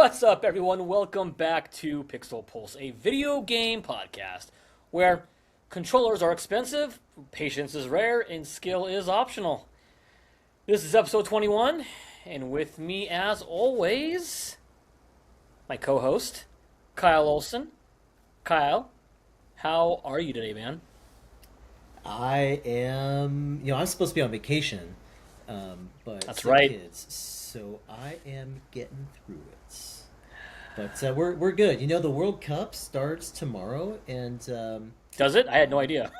What's up, everyone? Welcome back to Pixel Pulse, a video game podcast where controllers are expensive, patience is rare, and skill is optional. This is episode 21, and with me, as always, my co host, Kyle Olson. Kyle, how are you today, man? I am, I'm supposed to be on vacation, but That's sick right. kids, so I am getting through it. But we're good. The World Cup starts tomorrow, and Does it? I had no idea.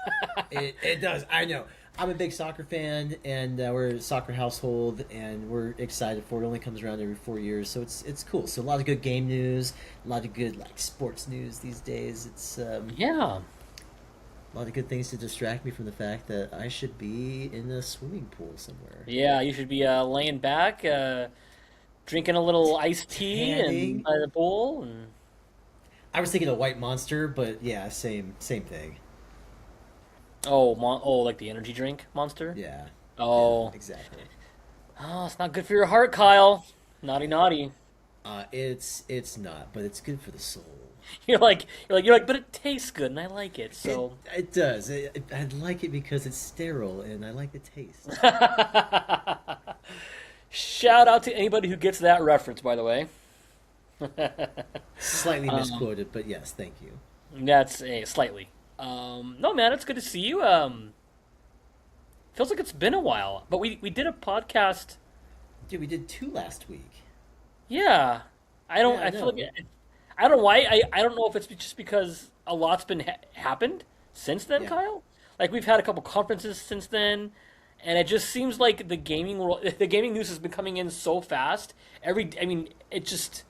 it does. I know. I'm a big soccer fan, and we're a soccer household, and we're excited for it. It only comes around every 4 years, so it's cool. So a lot of good game news, a lot of good sports news these days. It's Yeah. a lot of good things to distract me from the fact that I should be in a swimming pool somewhere. Yeah, you should be laying back, drinking a little iced tea and Tanning. by the pool. And... I was thinking a white monster, but yeah, same thing. Oh, like the energy drink monster. Yeah, yeah, Oh, exactly. oh, it's not good for your heart, Kyle. Naughty, naughty. It's not, but it's good for the soul. You're like, but it tastes good and I like it. It So, it does. I like it because it's sterile, and I like the taste. shout out to anybody who gets that reference, by the way. Slightly Um, misquoted, but yes, thank you. that's a slightly. No, man, it's good to see you. Feels like it's been a while, but we did a podcast. Dude, we did two last week. Yeah, I don't. Yeah, I I feel like know. I don't know why. I don't know if it's just because a lot's been happened since then, Yeah. Kyle. Like we've had a couple conferences since then, and it just seems like the gaming world, the gaming news has been coming in so fast. I mean, it just,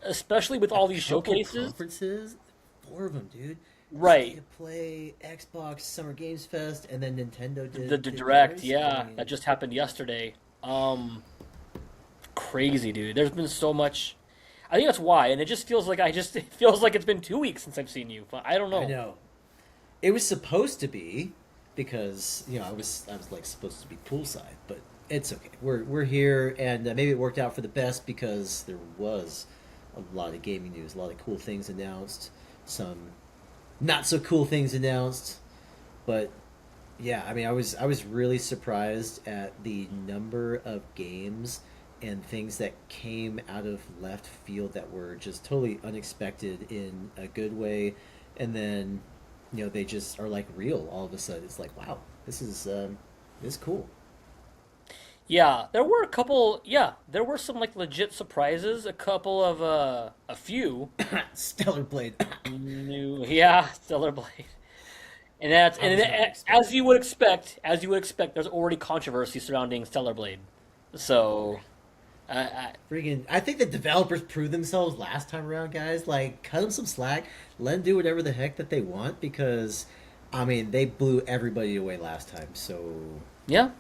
especially with A all these couple showcases, conferences, four of them, dude. State right? of Play, Xbox Summer Games Fest, and then Nintendo The did direct, theirs. I yeah, that mean, just happened yesterday. Um, Crazy, dude. There's been so much. I think that's why, and it just feels like it feels like it's been 2 weeks since I've seen you. But I don't I know. know. It was supposed to be because I was like supposed to be poolside, but it's okay. We're here, and maybe it worked out for the best because there was a lot of gaming news, a lot of cool things announced, some not so cool things announced, but yeah, I mean, I was really surprised at the number of games and things that came out of left field that were just totally unexpected in a good way, and then they just are like real all of a sudden. It's like, wow, this is cool. Yeah, there were a couple. Yeah, there were some like legit surprises. A couple of a few Stellar Blade. new. Yeah, Stellar Blade, and that's I was not as expecting you would expect. As you would expect, there's already controversy surrounding Stellar Blade. So, I, Friggin', I think the developers proved themselves last time around, guys. Like, cut them some slack, let them do whatever the heck that they want because, I mean, they blew everybody away last time. So yeah.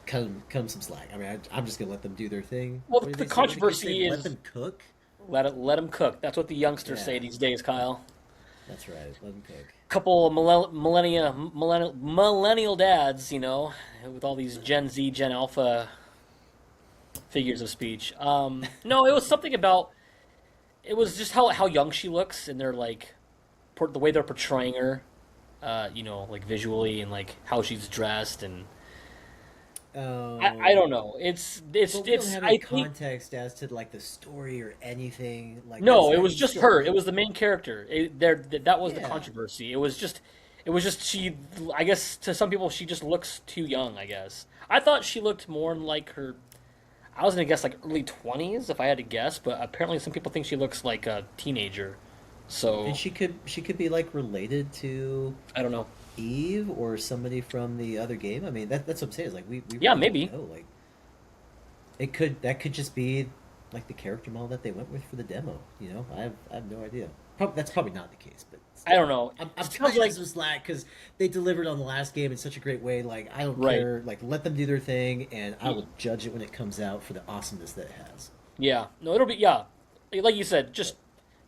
cut them some slack. I mean, I'm just gonna let them do their thing. Well, What did the they say? What did the kids say? controversy Let is them cook. let them cook. That's what the youngsters say Yeah, these days, Kyle. that's right. Let them cook. Couple of millennial dads, with all these Gen Z, Gen Alpha figures of speech. No, it was something about it was just how young she looks, and they're like the way they're portraying her, like visually and like how she's dressed, and I Oh, don't know. but we don't It's have any I think context as to like the story or anything. Like no, it I was mean, just sure. her. It was the main character. That was the Yeah. controversy. It was just she. I guess to some people she just looks too young. I guess I thought she looked more like her. I was gonna guess like early 20s if I had to guess, but apparently some people think she looks like a teenager. And So she could be like related to I don't know. Eve or somebody from the other game. I mean, that's what I'm saying. Is like we Yeah, really don't maybe. know. Like that could just be like the character model that they went with for the demo. I have no idea. That's probably not the case, but I still, don't know. I'm It feels cutting them like some slack because they delivered on the last game in such a great way. Like I don't right. care. Like let them do their thing, and I will judge it when it comes out for the awesomeness that it has. Yeah. No, it'll be yeah. Like you said, just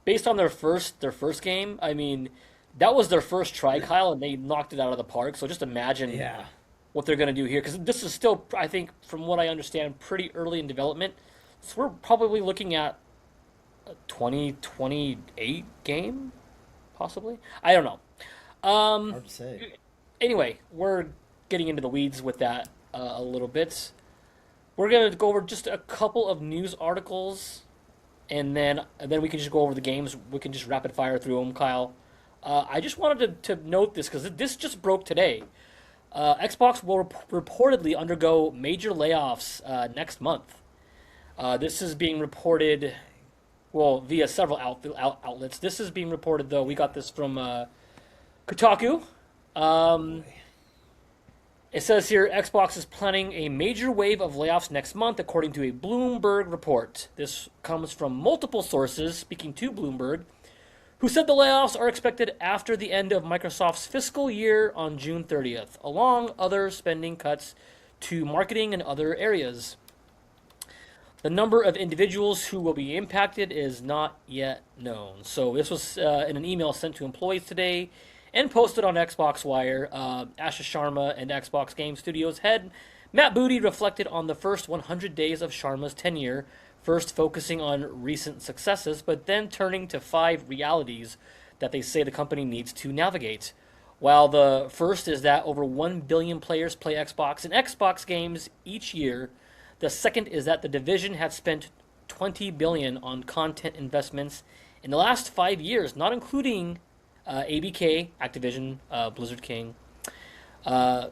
based on their first game. I mean, that was their first try, Kyle, and they knocked it out of the park. So just imagine Yeah. what they're going to do here because this is still, I think, from what I understand, pretty early in development. So we're probably looking at 2028 game, possibly. I don't know. Um, Hard to say. anyway, we're getting into the weeds with that a little bit. We're gonna go over just a couple of news articles, and then we can just go over the games. We can just rapid fire through them, Kyle. I just wanted to note this because this just broke today. Xbox will reportedly undergo major layoffs next month. This is being reported, well, via several outlets. This is being reported, though. We got this from Kotaku. Um, Boy. it says here Xbox is planning a major wave of layoffs next month, according to a Bloomberg report. This comes from multiple sources speaking to Bloomberg, who said the layoffs are expected after the end of Microsoft's fiscal year on June 30th, along other spending cuts to marketing and other areas. The number of individuals who will be impacted is not yet known. So this was in an email sent to employees today and posted on Xbox Wire. Asha Sharma and Xbox Game Studios head Matt Booty reflected on the first 100 days of Sharma's tenure, first focusing on recent successes, but then turning to 5 realities that they say the company needs to navigate. While the first is that over 1 billion players play Xbox and Xbox games each year, the second is that the division has spent 20 billion on content investments in the last 5 years, not including ABK, Activision, Blizzard King,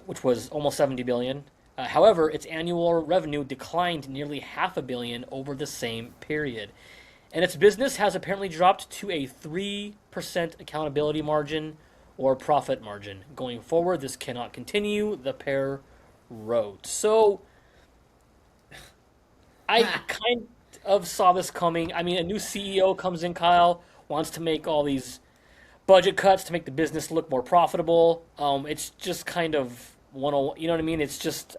which was almost 70 billion. However, its annual revenue declined nearly half a billion over the same period. And its business has apparently dropped to a 3% accountability margin or profit margin. Going forward, this cannot continue, the pair wrote. So, I kind of saw this coming. I mean, a new CEO comes in, Kyle, wants to make all these budget cuts to make the business look more profitable. It's just kind of you know what I mean? It's just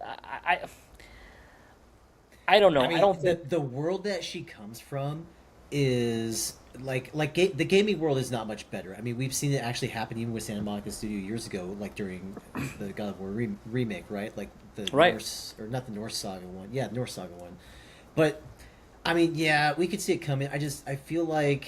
I don't know. I I mean, don't think the world that she comes from is the gaming world is not much better. I mean, we've seen it actually happen even with Santa Monica Studio years ago, like during the God of War remake, right? Like the right. Norse, or not the Norse Saga one, yeah, Norse Saga one. But I mean, yeah, we could see it coming. I feel like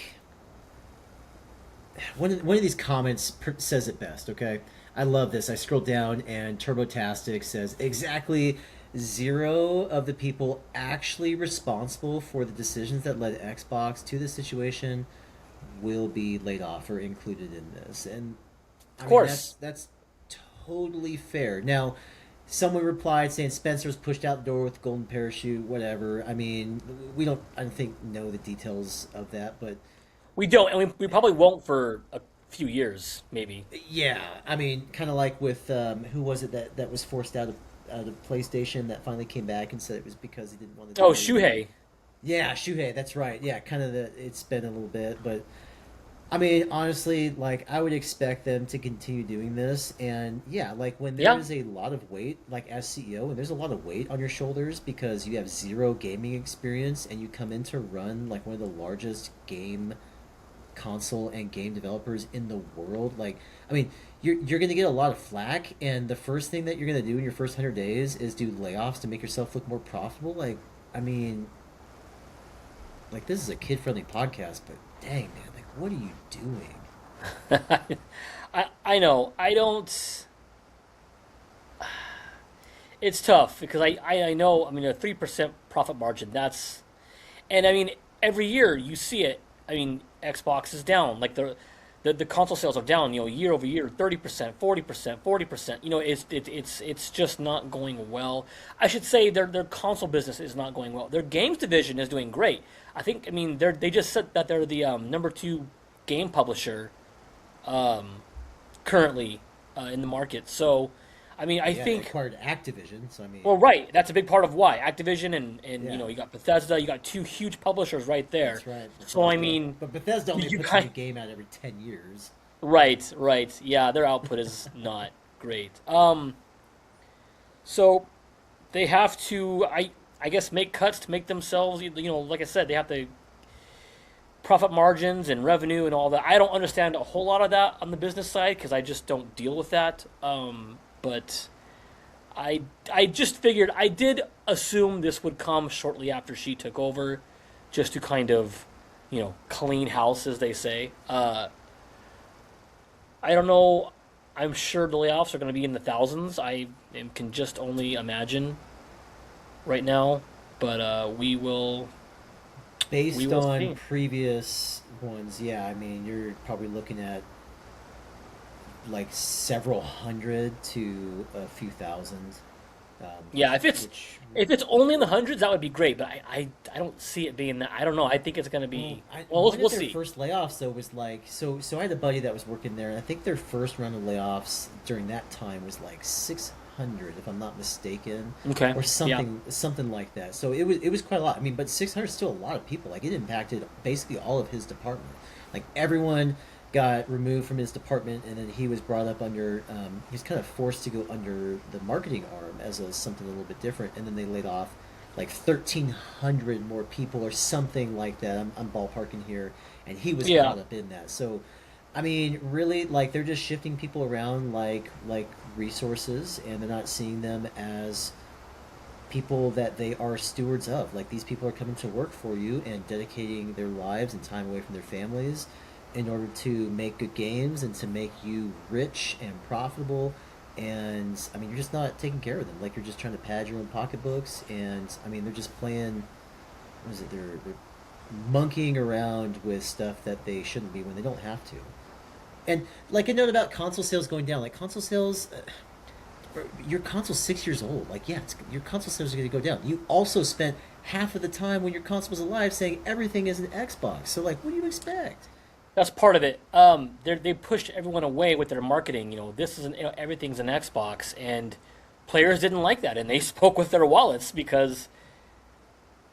one of these comments says it best. Okay, I love this. I scroll down and TurboTastic says exactly 0 of the people actually responsible for the decisions that led Xbox to this situation will be laid off or included in this. And Of I mean course. that's totally fair. Now, someone replied saying Spencer was pushed out the door with golden parachute, whatever. I mean, we don't, I don't think, know the details of that, but We don't, and we probably won't for a few years, maybe. yeah, I mean, kind of like with who was it that was forced out of PlayStation that finally came back and said it was because he didn't want to Oh, do. Shuhei. Yeah, Shuhei, that's right. Yeah, kind of it's been a little bit, but I mean, honestly, like I would expect them to continue doing this, and yeah, like when there Yeah. is a lot of weight, like as CEO, and there's a lot of weight on your shoulders because you have 0 gaming experience, and you come in to run like one of the largest game console and game developers in the world. Like, I mean, you're gonna get a lot of flack, and the first thing that you're gonna do in your first 100 days is do layoffs to make yourself look more profitable. Like, I mean, like this is a kid friendly podcast, but dang man, like what are you doing? I know. I don't. It's tough because I know. I mean, a 3% profit margin. That's and I mean every year you see it. I mean, Xbox is down. Like the console sales are down. You know, year over year, 30%, 40%, 40%. You know, it's just not going well. I should say their console business is not going well. Their games division is doing great. I think. I mean, they just said that they're the number 2 game publisher currently in the market. So, I mean, I Yeah, they think. acquired Activision, so I mean, Well, right. That's a big part of why Activision and you yeah, know you got Bethesda. You got 2 huge publishers right there. that's right. So I Bethesda, mean, but Bethesda only you puts a new kind game out every 10 years. right, right. Yeah, their output is not great. So they have to I guess make cuts to make themselves. You know, like I said, they have to profit margins and revenue and all that. I don't understand a whole lot of that on the business side because I just don't deal with that. But I just figured I did assume this would come shortly after she took over, just to kind of clean house, as they say. I don't know. I'm sure the layoffs are going to be in the thousands. Can just only imagine right now, but we Based will on see. previous ones, yeah, I mean, you're probably looking at like several hundred to a few thousand, Yeah, which if it's only in the hundreds, that would be great. But I don't see it being that. I don't know. I think it's going to well, be. Well, one we'll of their see. first layoffs though was like so I had a buddy that was working there, and I think their first round of layoffs during that time was like 600, if I'm not mistaken, Okay. or Yeah. something like that. So it was quite a lot. I mean, but 600 is still a lot of people. Like it impacted basically all of his department. Like everyone got removed from his department, and then he was brought up under. He was kind of forced to go under the marketing arm as something a little bit different, and then they laid off like 1,300 more people or something like that. I'm ballparking here, and he was Yeah. caught up in that. So, I mean, really, like they're just shifting people around like resources, and they're not seeing them as people that they are stewards of. Like these people are coming to work for you and dedicating their lives and time away from their families in order to make good games and to make you rich and profitable. And I mean, you're just not taking care of them. Like you're just trying to pad your own pocketbooks. And I mean, they're just playing. What is it? They're monkeying around with stuff that they shouldn't be when they don't have to. And like a note about console sales going down. Like console sales, your console's 6 years old. Like, yeah, your console sales are going to go down. You also spent half of the time when your console was alive saying everything is an Xbox. So, like, what do you expect? That's part of it. They pushed everyone away with their marketing. This is everything's an Xbox, and players didn't like that, and they spoke with their wallets because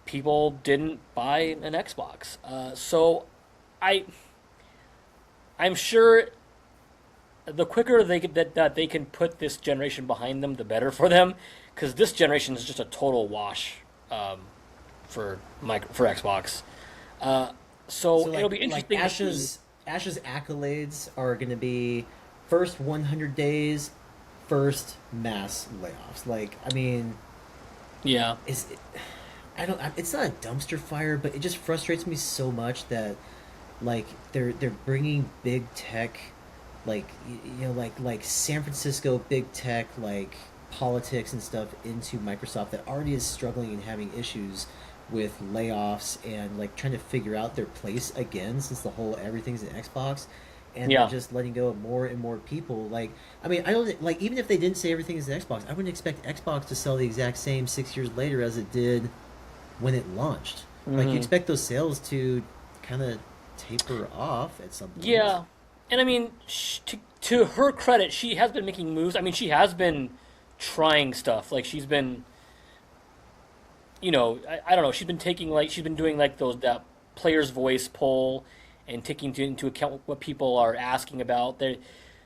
people didn't buy an Xbox. So, I I'm sure the quicker that they can put this generation behind them, the better for them, because this generation is just a total wash um, for Xbox. Uh, So, so it'll be like interesting to see. Ash's accolades are going to be first 100 days, first mass layoffs. Like, I mean, Yeah, is it, I don't. It's not a dumpster fire, but it just frustrates me so much that like they're bringing big tech, like like San Francisco big tech, like politics and stuff into Microsoft that already is struggling and having issues with layoffs and like trying to figure out their place again since the whole everything's an Xbox. And they're yeah. just letting go of more and more people. Like, I mean, I don't like even if they didn't say everything is an Xbox, I wouldn't expect Xbox to sell the exact same 6 years later as it did when it launched. Like you hmm expect those sales to kind of taper off at some point. Yeah, and I mean, to her credit, she has been making moves. I mean, she has been trying stuff. Like she's been, I don't know. She's been doing like those that player's voice poll and taking into account what people are asking about.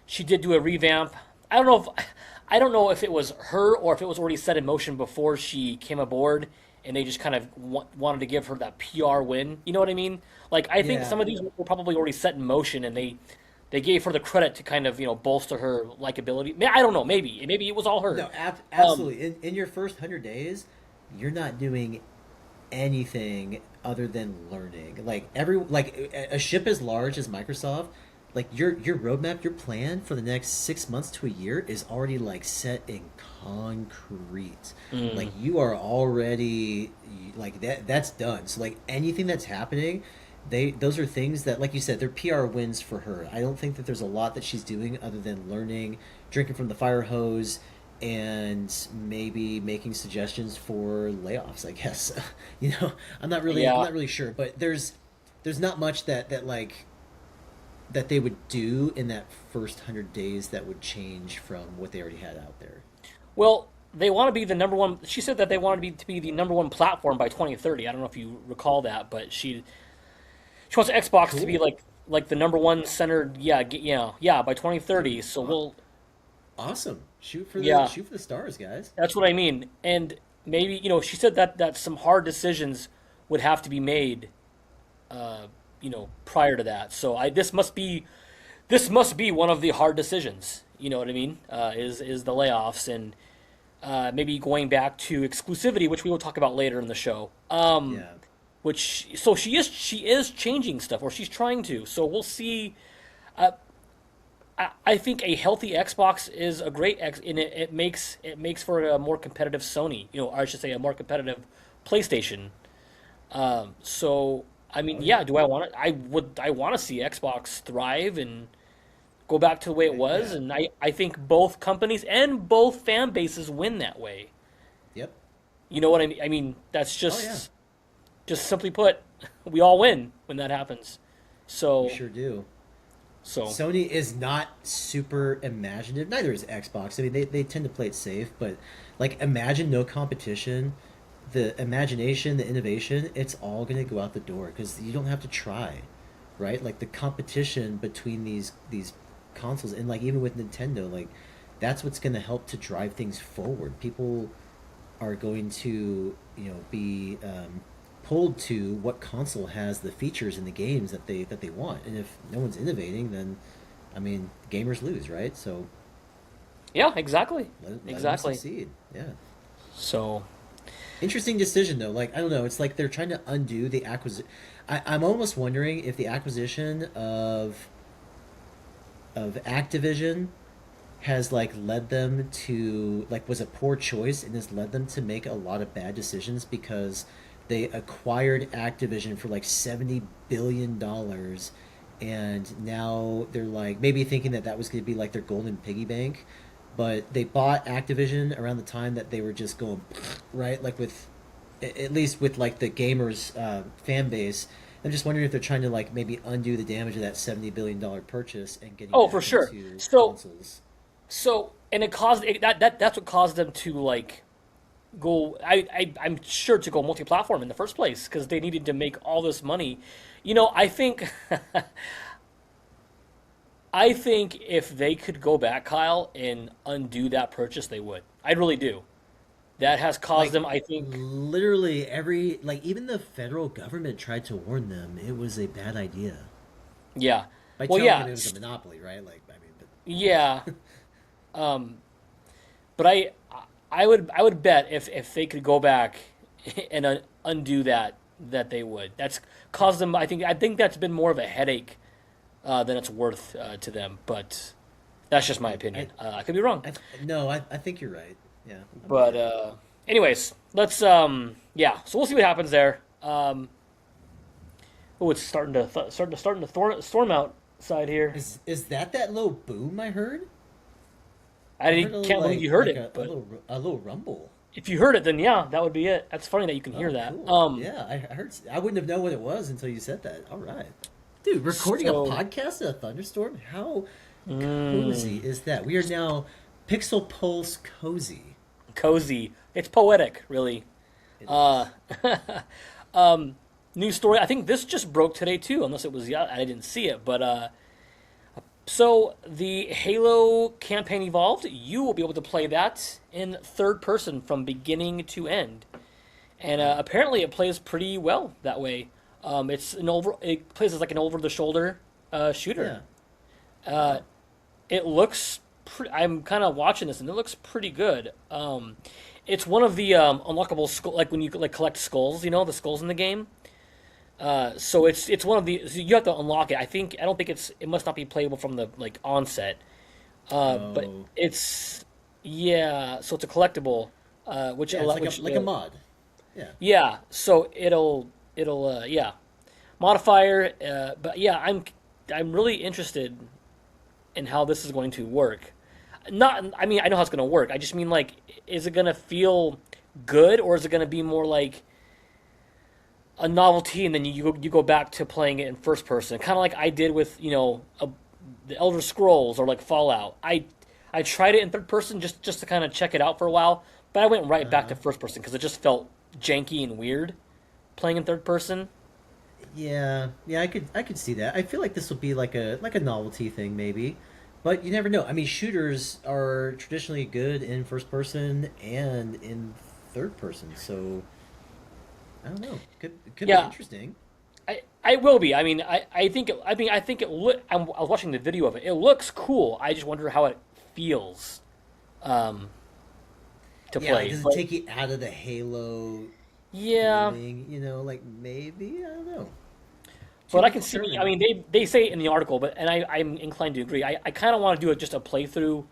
She did do a revamp. I don't know if I don't know if it was her or if it was already set in motion before she came aboard, and they just kind of wanted to give her that PR win. You know what I mean? Like I think some Yeah. of these were probably already set in motion, and they gave her the credit to kind of bolster her likability. I don't know. Maybe it was all her. No, Um, absolutely. In your first 100 days, you're not doing anything other than learning. Like a ship as large as Microsoft, like your roadmap, your plan for the next 6 months to a year is already like set in concrete. Like mm, you are already like that's done. So like anything that's happening, those are things that like you said, they're PR wins for her. I don't think that there's a lot that she's doing other than learning, drinking from the fire hose, and maybe making suggestions for layoffs, I guess. I'm yeah. not really sure, but there's not much that they would do in that first 100 days that would change from what they already had out there. Well, they want to be the number one. She said that they want to be the number one platform by 2030. I don't know if you recall that, but she wants Xbox to be Cool. like the number one centered. Yeah, yeah, by 2030. Dude, So we'll awesome. yeah. Shoot for the stars, guys. That's what I mean. And maybe, she said that some hard decisions would have to be made, prior to that. So this must be one of the hard decisions. You know what I mean? Is the layoffs and maybe going back to exclusivity, which we will talk about later in the show. Yeah. which so she is changing stuff, or she's trying to. So we'll see. Uh, I think a healthy Xbox is a great X, and it makes for a more competitive Sony. Or I should say a more competitive PlayStation. So I mean, Oh yeah. yeah. Do I want to? I want to see Xbox thrive and go back to the way it was, Yeah. and I think both companies and both fan bases win that way. Yep. You know what I mean? I mean that's Oh yeah. just simply put, we all win when that happens. We So sure do. so Sony is not super imaginative. Neither is Xbox. I mean, they tend to play it safe, but like imagine no competition. The imagination, the innovation, it's all going to go out the door because you don't have to try, right? Like the competition between these consoles and like even with Nintendo, like that's what's going to help to drive things forward. People are going to be pulled to what console has the features and the games that they want, and if no one's innovating, then I mean gamers lose, right? So yeah, exactly, let them exactly. succeed. Yeah. So Interesting decision though. Like I don't know, it's like they're trying to undo the acquisition. I'm almost wondering if the acquisition of Activision has like led them to like was a poor choice and has led them to make a lot of bad decisions because they acquired Activision for like $70 billion, and now they're like maybe thinking that that was going to be like their golden piggy bank, but they bought Activision around the time that they were just going right, like with at least with like the gamers fan base. I'm just wondering if they're trying to like maybe undo the damage of that $70 billion purchase and getting oh, for back sure. into So consoles. and it caused that's what caused them to like go. I'm sure to go multi-platform in the first place because they needed to make all this money. I think I think if they could go back, Kyle, and undo that purchase, they would. I really do. That has caused Like them, I think. literally every like even the federal government tried to warn them it was a bad idea Yeah. by Well, telling yeah, them it was a monopoly, right? Like I mean, but yeah. Um, but I would bet if they could go back and undo that they would. That's caused them. I think that's been more of a headache than it's worth to them. But that's just my I opinion. I could be wrong. no, I think you're right. Yeah, I'm with But you. anyways, let's yeah. So we'll see what happens there. Oh, it's starting to storm outside here. Is that little boom I heard? I I heard a little can't believe you heard like it, a but little rumble. if you heard it, then yeah, that would be it. That's funny that you can hear Oh, that. cool. Yeah, I heard. I wouldn't have known what it was until you said that. All right, dude, recording a So podcast in a thunderstorm. How cozy mm, is that? We are now Pixel Pulse cozy. cozy. It's poetic, really. It Uh, is. News story. I think this just broke today too, unless it was yeah, I didn't see it. But so the Halo campaign evolved. You will be able to play that in third person from beginning to end, and Wow. apparently it plays pretty well that way. It plays as like an over the shoulder shooter. Yeah. Uh, Wow. it looks. I'm kind of watching this, and it looks pretty good. It's one of the unlockable skull, like when you like collect skulls, the skulls in the game. So it's one of the so you have to unlock it. I don't think it must not be playable from the like onset. But Oh. it's yeah. So it's a collectible, which Yeah, it's which like a mod. Yeah. yeah. So it'll yeah modifier. But yeah, I'm really interested in how this is going to work. Not I mean I know how it's going to work. I just mean like is it going to feel good or is it going to be more like a novelty, and then you go back to playing it in first person, kind of like I did with the Elder Scrolls or like Fallout. I tried it in third person just to kind of check it out for a while, but I went right Uh back huh. to first person because it just felt janky and weird playing in third person. Yeah. Yeah. I could see that. I feel like this will be like a novelty thing maybe, but you never know. I mean, shooters are traditionally good in first person and in third person, so I don't know. Could be Yeah, interesting. I will be. I was watching the video of it. It looks cool. I just wonder how it feels um, to Yeah, like play. does it But take you out of the Halo? Yeah, feeling, like maybe, I don't know. To but I be can see. I determined. mean, they say it in the article, but I'm inclined to agree. I kind of want to do it just a playthrough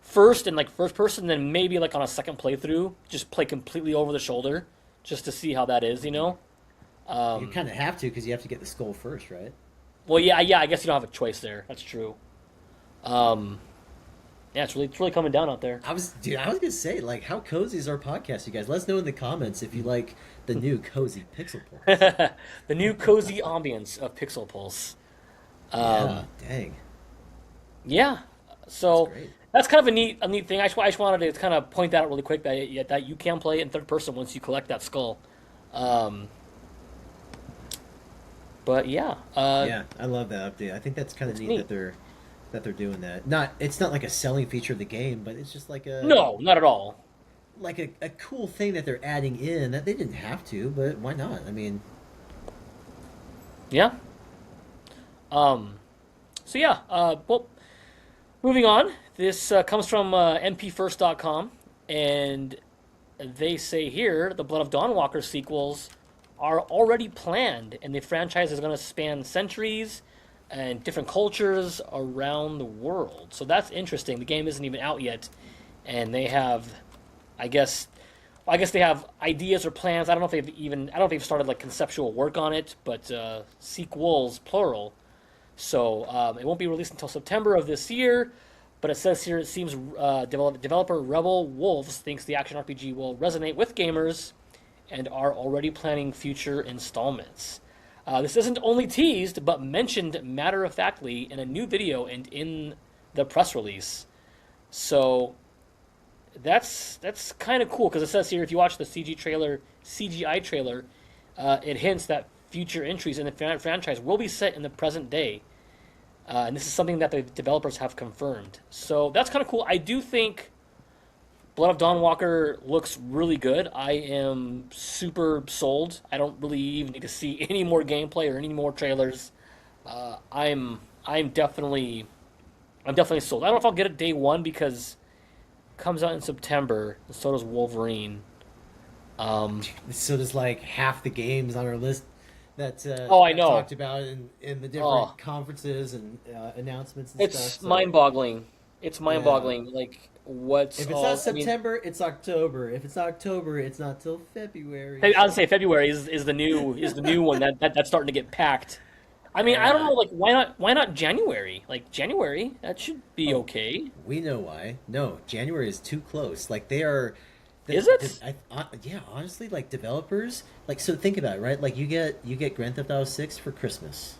first in like first person, then maybe like on a second playthrough, just play completely over the shoulder, just to see how that is. You Mhm. know. You Um, kind of have to because you have to get the skull first, right? well, yeah. I guess you don't have a choice there. That's true. Um, yeah, it's really coming down out there. I was gonna say, like, how cozy is our podcast, you guys? Let us know in the comments if you like the new cozy Pixel Pulse. The new cozy ambience of Pixel Pulse. Yeah, Um, dang, yeah, that's so great. that's kind of a neat thing. I just wanted to kind of point that out really quick that you can play it in third person once you collect that skull. Um, but yeah, Yeah, I love that update. I think that's kind of it's neat neat. that they're doing that. It's not like a selling feature of the game, but it's just No, not at all. a cool thing that they're adding in that they didn't have to, but why not? I mean, Yeah. Um, so yeah. Well, moving on. This comes from mpfirst.com, and they say here the Blood of Dawnwalker sequels are already planned, and the franchise is going to span centuries and different cultures around the world. So that's interesting. The game isn't even out yet, and they have, I guess, I guess they have ideas or plans. I don't know if they've started like conceptual work on it, but sequels plural. So it won't be released until September of this year. But it says here it seems developer Rebel Wolves thinks the action RPG will resonate with gamers and are already planning future installments. This isn't only teased, but mentioned matter of factly in a new video and in the press release. So that's kind of cool because it says here if you watch the CGI trailer, it hints that future entries in the franchise will be set in the present day. And this is something that the developers have confirmed. So that's kind of cool. I do think Blood of Dawnwalker looks really good. I am super sold. I don't really even need to see any more gameplay or any more trailers. Uh, I'm I'm definitely sold. I don't know if I'll get it day one because it comes out in September. And so does Wolverine. Um, so there's like half the games on our list that oh, I got know. talked about in the Oh, different conferences and announcements and stuff. it's So mind-boggling. It's yeah, mind-boggling. Like what's if it's not all? I mean, September, it's October. If it's October, it's not till February. I would So say February is the new one that's starting to get packed. I mean, I don't yeah. know, like why not January? Like January, that should be Oh, okay. we know why. No, January is too close. Like they are, Is it? yeah, honestly, like developers, like so think about it, right? Like you get Grand Theft Auto 6 for Christmas.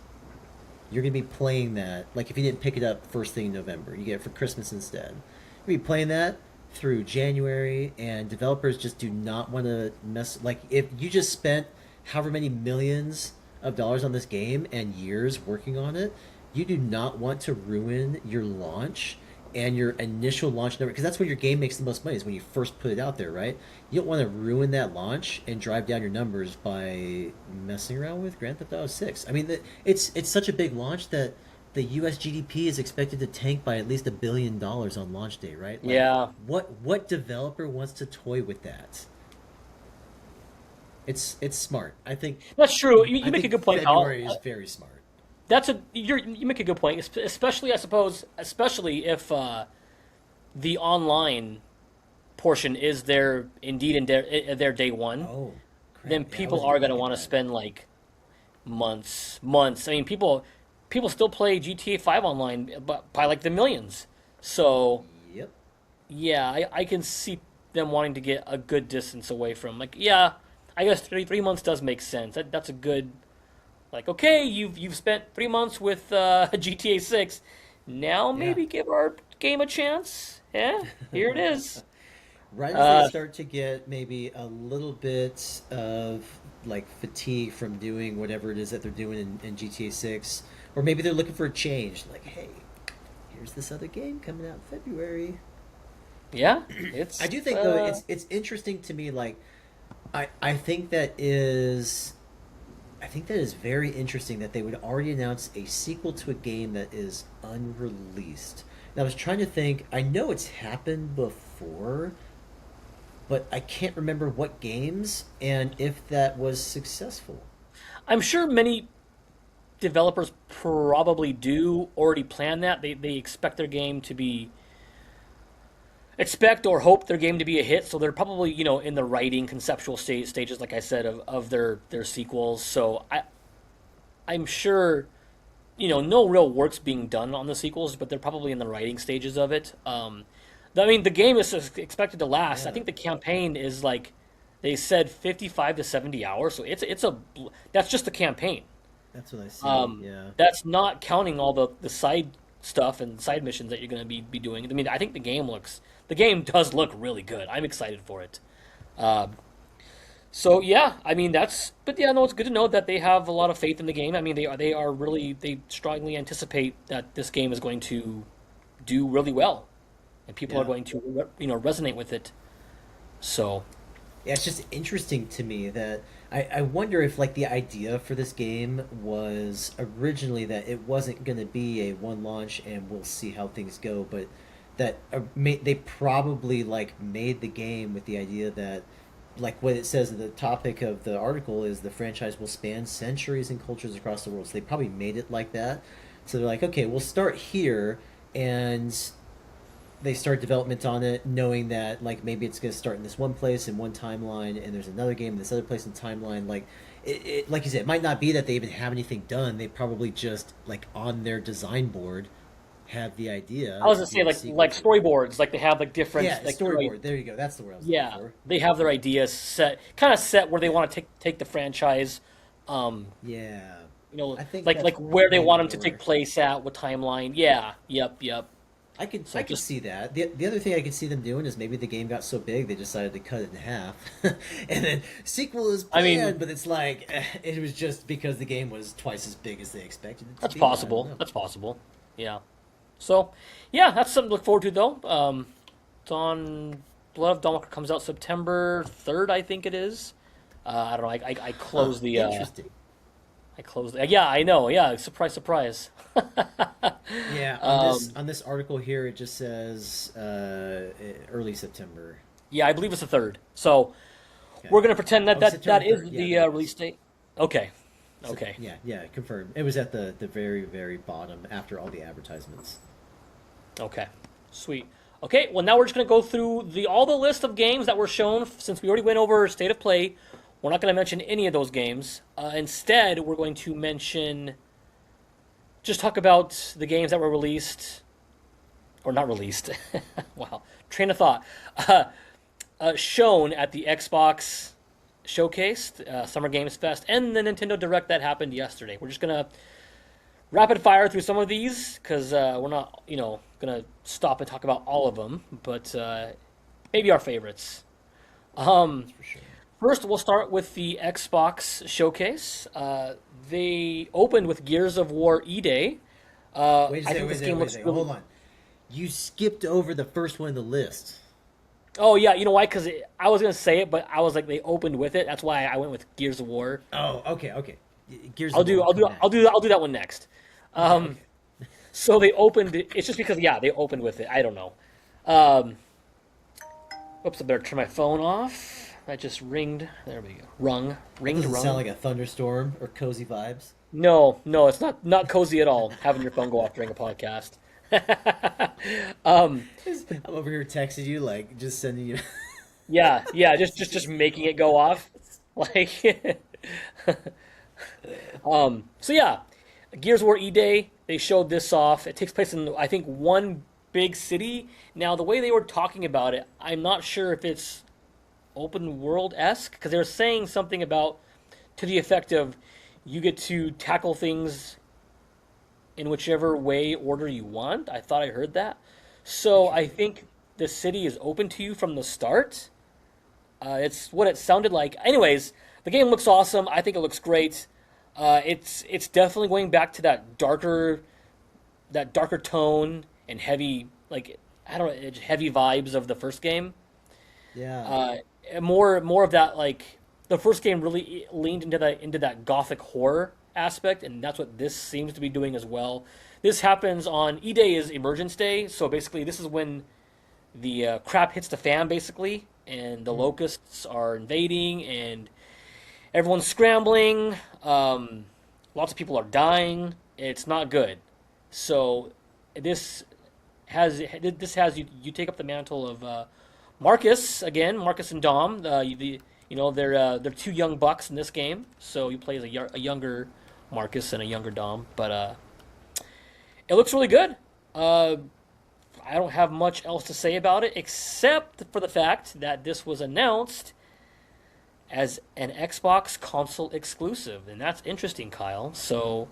You're gonna be playing that. Like if you didn't pick it up first thing in November, you get it for Christmas instead. You'll be playing that through January, and developers just do not want to mess. Like if you just spent however many millions of dollars on this game and years working on it, you do not want to ruin your launch and your initial launch number because that's when your game makes the most money is when you first put it out there, right? You don't want to ruin that launch and drive down your numbers by messing around with Grand Theft Auto 6. I mean, it's such a big launch that the U.S. GDP is expected to tank by at least $1 billion on launch day, right? Like, Yeah, what developer wants to toy with that? It's smart. that's true. You, I you make a think good point, Kyle. February is very smart. You make a good point, especially I suppose, especially if the online portion is their indeed in their day one, Oh, then crap! Yeah, I people wasn't are even gonna thinking want to that. spend like months. I mean, people still play GTA 5 online, but by like the millions. So Yep. yeah, I can see them wanting to get a good distance away from like yeah, I guess three months does make sense. That's a good like okay, you've spent 3 months with GTA 6. Now Yeah. maybe give our game a chance. Yeah, here it is. Right as they Uh, start to get maybe a little bit of like fatigue from doing whatever it is that they're doing in GTA 6, or maybe they're looking for a change, like, hey, here's this other game coming out in February. yeah, I it's do think though it's interesting to me. Like, I think I think that is very interesting that they would already announce a sequel to a game that is unreleased. And I was trying to think. I know it's happened before, but I can't remember what games and if that was successful. I'm sure many developers probably do already plan that. They expect their game to be expect or hope their game to be a hit, so they're probably in the writing conceptual stages, like I said, of their sequels. So I'm sure no real work's being done on the sequels, but they're probably in the writing stages of it. I mean, the game is expected to last. I Yeah, think the campaign is like they said 55 to 70 hours, so that's just the campaign. that's what I see. Um, Yeah. that's not counting all the side stuff and side missions that you're going to be doing. I mean, I think the game does look really good. I'm excited for it. Uh, so yeah, I mean but yeah, no, it's good to know that they have a lot of faith in the game. I mean, they are really they strongly anticipate that this game is going to do really well, and people are Yeah. going to resonate with it. So Yeah, it's just interesting to me that I wonder if like the idea for this game was originally that it wasn't going to be a one launch and we'll see how things go, but that they probably like made the game with the idea that like what it says at the topic of the article is the franchise will span centuries and cultures across the world. So they probably made it like that. So they're like, okay, we'll start here and they start development on it knowing that like maybe it's going to start in this one place in one timeline and there's another game in this other place in timeline like like you said it might not be that they even have anything done. They probably just like on their design board have the I idea was to gonna do say a like sequel to it. storyboards, like they have like different Yeah, like their storyboard, there you go, that's the word I was looking yeah, for. they have their ideas kind of set where they want to take the franchise. Um, Yeah, I think like that's where they want mainly them to take where place at, what timeline. Yeah, yep. I So could just see that. The other thing I could see them doing is maybe the game got so big they decided to cut it in half, and then sequel is I mean, planned, but it's like it was just because the game was twice as big as they expected it to that's be. I don't possible. know. That's possible. Yeah. So, yeah, that's something to look forward to though. It's on Blood of Dawnwalker comes out September 3rd, I think it is. I don't know. I Huh? closed the Interesting. I closed. Yeah, I know. Yeah, surprise, surprise. Yeah, um, on this article here, it just says early September. yeah, I believe it's the third. So Okay. we're gonna pretend that Oh, that September is 3rd. Yeah, the there it release is. date. Okay. So, Okay. yeah, confirmed. It was at the very very bottom after all the advertisements. Okay. Sweet. Okay. Well, now we're just gonna go through all the list of games that were shown since we already went over State of Play. We're not gonna mention any of those games. Instead, we're going to just talk about the games that were released or not released. Wow. Train of thought. Uh, shown at the Xbox Showcase, Summer Games Fest, and the Nintendo Direct that happened yesterday. We're just gonna rapid fire through some of these because we're not, gonna stop and talk about all of them, but maybe our favorites. Um, That's for sure. First, we'll start with the Xbox Showcase. They opened with Gears of War E-Day. Wait a I second, think wait a this second, game wait a looks second. really. Hold on. You skipped over the first one in the list. Oh yeah, you know why? Because I was gonna say it, but I was like they opened with it. That's why I went with Gears of War. Oh, okay. Gears I'll of War do will I'll do come I'll do next. I'll do that one next. Okay. Um, so they opened. It's just because they opened with it. I don't know. Um, Oops, I better turn my phone off. That just ringed. There we go. That doesn't sound Rung. like a thunderstorm or cozy vibes. No, it's not cozy at all. Having your phone go off during a podcast. um, I'm over here texting you, like just sending you. yeah, just making it go off, like. So yeah, Gears of War E Day. They showed this off. It takes place in I think one big city. Now the way they were talking about it, I'm not sure if it's open world esque because they were saying something about to the effect of you get to tackle things in whichever way order you want. I thought I heard that. So I Interesting. think the city is open to you from the start. It's what it sounded like. Anyways, the game looks awesome. I think it looks great. It's definitely going back to that darker tone and heavy like I don't know heavy vibes of the first game. Yeah. Uh, more of that like the first game really leaned into that gothic horror aspect, and that's what this seems to be doing as well. This happens on E Day is Emergence Day, so basically this is when the crap hits the fan basically and the locusts are invading, and everyone's scrambling. Lots of people are dying. It's not good. So this this has you take up the mantle of Marcus again. Marcus and Dom. They're two young bucks in this game. So you play as a younger Marcus and a younger Dom. But it looks really good. I don't have much else to say about it except for the fact that this was announced as an Xbox console exclusive, and that's interesting, Kyle. So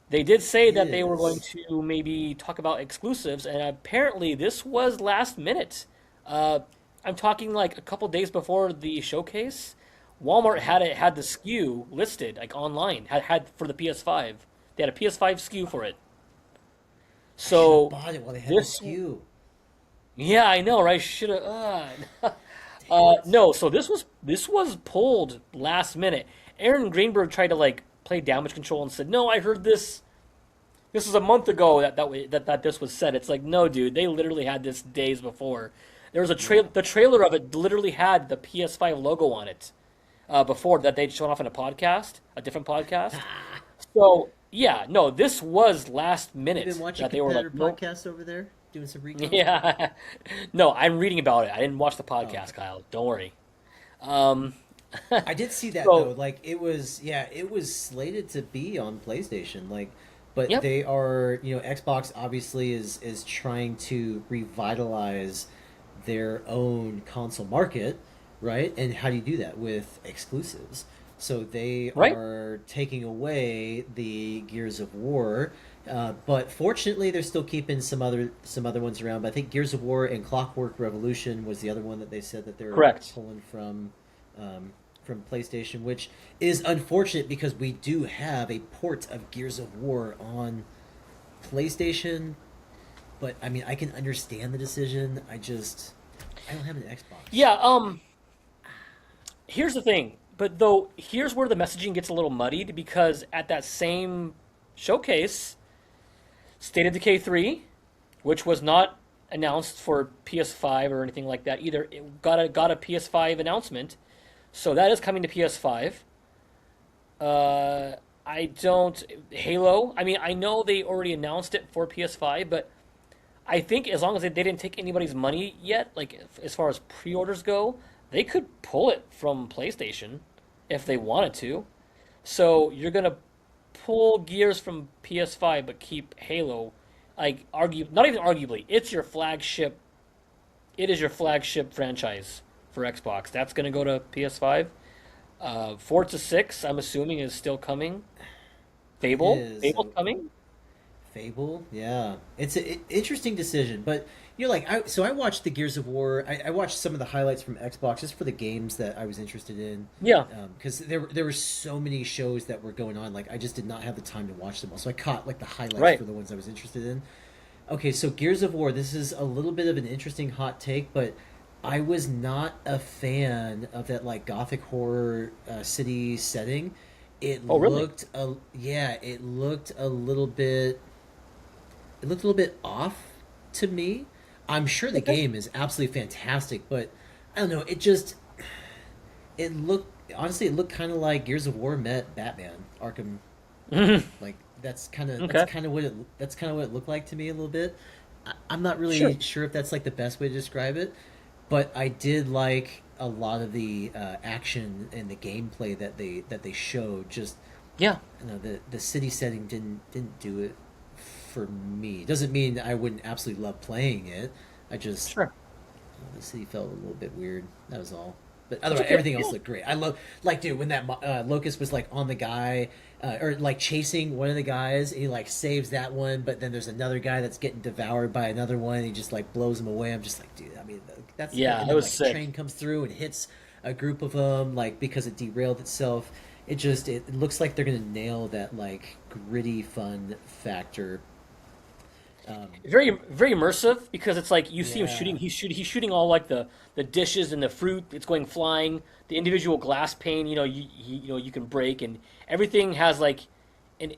they did say It that they were going is. to maybe talk about exclusives, and apparently this was last minute. Uh, I'm talking like a couple days before the showcase. Walmart had the SKU listed like online, had for the PS5. They had a PS5 SKU for it. I should have So bought it while they had the this, SKU. yeah, I know, right? Should have. Dang it. No, so this was pulled last minute. Aaron Greenberg tried to like play damage control and said, "No, I heard this. This was a month ago that this was said." It's like, no, dude, they literally had this days before. There was a trail. Yeah. The trailer of it literally had the PS5 logo on it before that they'd shown off in a podcast, a different podcast. So yeah, no, this was last You been minute watching that they were like, competitor nope. podcasts over there? Doing some recon? Yeah, no, I'm reading about it. I didn't watch the Oh, podcast, okay. Kyle. Don't worry. Um, I did see that though. so Like it was, yeah, it was slated to be on PlayStation. Like, but yep, they are, Xbox obviously is trying to revitalize their own console market, right? And how do you do that with exclusives? So they right. are taking away the Gears of War, but fortunately they're still keeping some other ones around. But I think Gears of War and Clockwork Revolution was the other one that they said that they're Correct. pulling um, from PlayStation, which is unfortunate because we do have a port of Gears of War on PlayStation. But I mean, I can understand the decision. I don't have an Xbox. Yeah. Here's the thing, but though here's where the messaging gets a little muddied because at that same showcase, State of Decay 3, which was not announced for PS5 or anything like that either, it got a PS5 announcement. So that is coming to PS5. Uh, I don't Halo. I mean, I know they already announced it for PS5, but I think as long as they didn't take anybody's money yet, like as far as pre-orders go, they could pull it from PlayStation if they wanted to. So you're gonna pull Gears from PS5 but keep Halo, like not even arguably, it's your flagship. It is your flagship franchise for Xbox. That's gonna go to PS5. Forza 6, I'm assuming, is still coming. It is. Fable's coming. Fable, yeah, it's an interesting decision, but like I watched the Gears of War. I watched some of the highlights from Xbox just for the games that I was interested in, Yeah, because there were so many shows that were going on. Like I just did not have the time to watch them all, so I caught like the highlights right. for the ones I was interested in. Okay, so Gears of War. This is a little bit of an interesting hot take, but I was not a fan of that like gothic horror city setting. Oh, really? It looked a little bit. It looked a little bit off to me. I'm sure the Okay. game is absolutely fantastic, but I don't know. It looked kind of like Gears of War met Batman Arkham. Like Okay. that's kind of what it looked like to me a little bit. I'm not Sure. really sure if that's like the best way to describe it, but I did like a lot of the action and the gameplay that they showed. Just Yeah. the city setting didn't do it for me. Doesn't mean I wouldn't absolutely love playing it. I just Sure. the city felt a little bit weird. That was all. But It's otherwise, okay. everything else Yeah. looked great. I love, like, dude, when that locust was like on the guy, or like chasing one of the guys, and he like saves that one, but then there's another guy that's getting devoured by another one. And he just like blows him away. I'm just like, dude. I mean, that's Yeah, and it then was like a sick. train comes through and hits a group of them, like because it derailed itself. It looks like they're gonna nail that like gritty fun factor. Very very immersive because it's like you see him Yeah. shooting. He's shooting all like the dishes and the fruit. It's going flying. The individual glass pane, you know, you can break, and everything has like an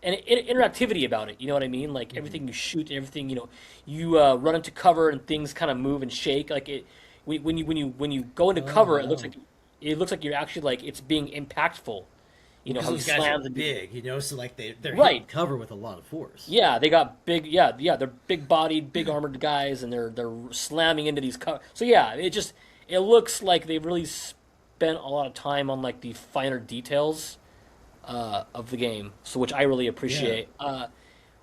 and interactivity about it. You know what I mean? Like Hmm. everything you shoot, everything you run into cover and things kind of move and shake. Like it when you go into Oh cover, wow. it looks like you're actually like it's being impactful. You Well, know because how he those guys are slams and big, so like they're hitting right. cover with a lot of force. Yeah, they got big. Yeah, they're big bodied, big armored guys, and they're slamming into these. So yeah, it looks like they really spent a lot of time on like the finer details of the game. So which I really Yeah. appreciate.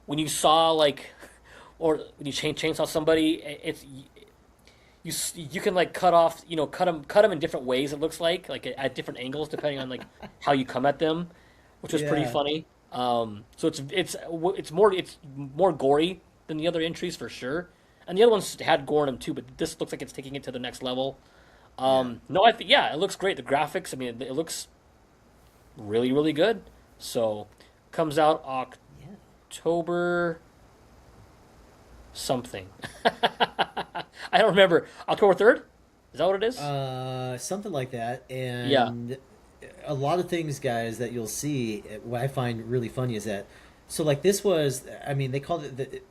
When you saw like, or when you chainsaw somebody, you can like cut off, cut them in different ways. It looks like at different angles depending on like how you come at them, which was pretty Yeah. funny. So it's more gory than the other entries for sure, and the other ones had gore in them too. But this looks like it's taking it to the next level. Yeah. No, I think yeah, it looks great. The graphics, I mean, it looks really really good. So comes out Yeah. October something. I don't remember. October 3rd? Is that what it is? Something like that. Yeah. And a lot of things, guys, that you'll see. What I find really funny is that, so like this was, I mean, they called it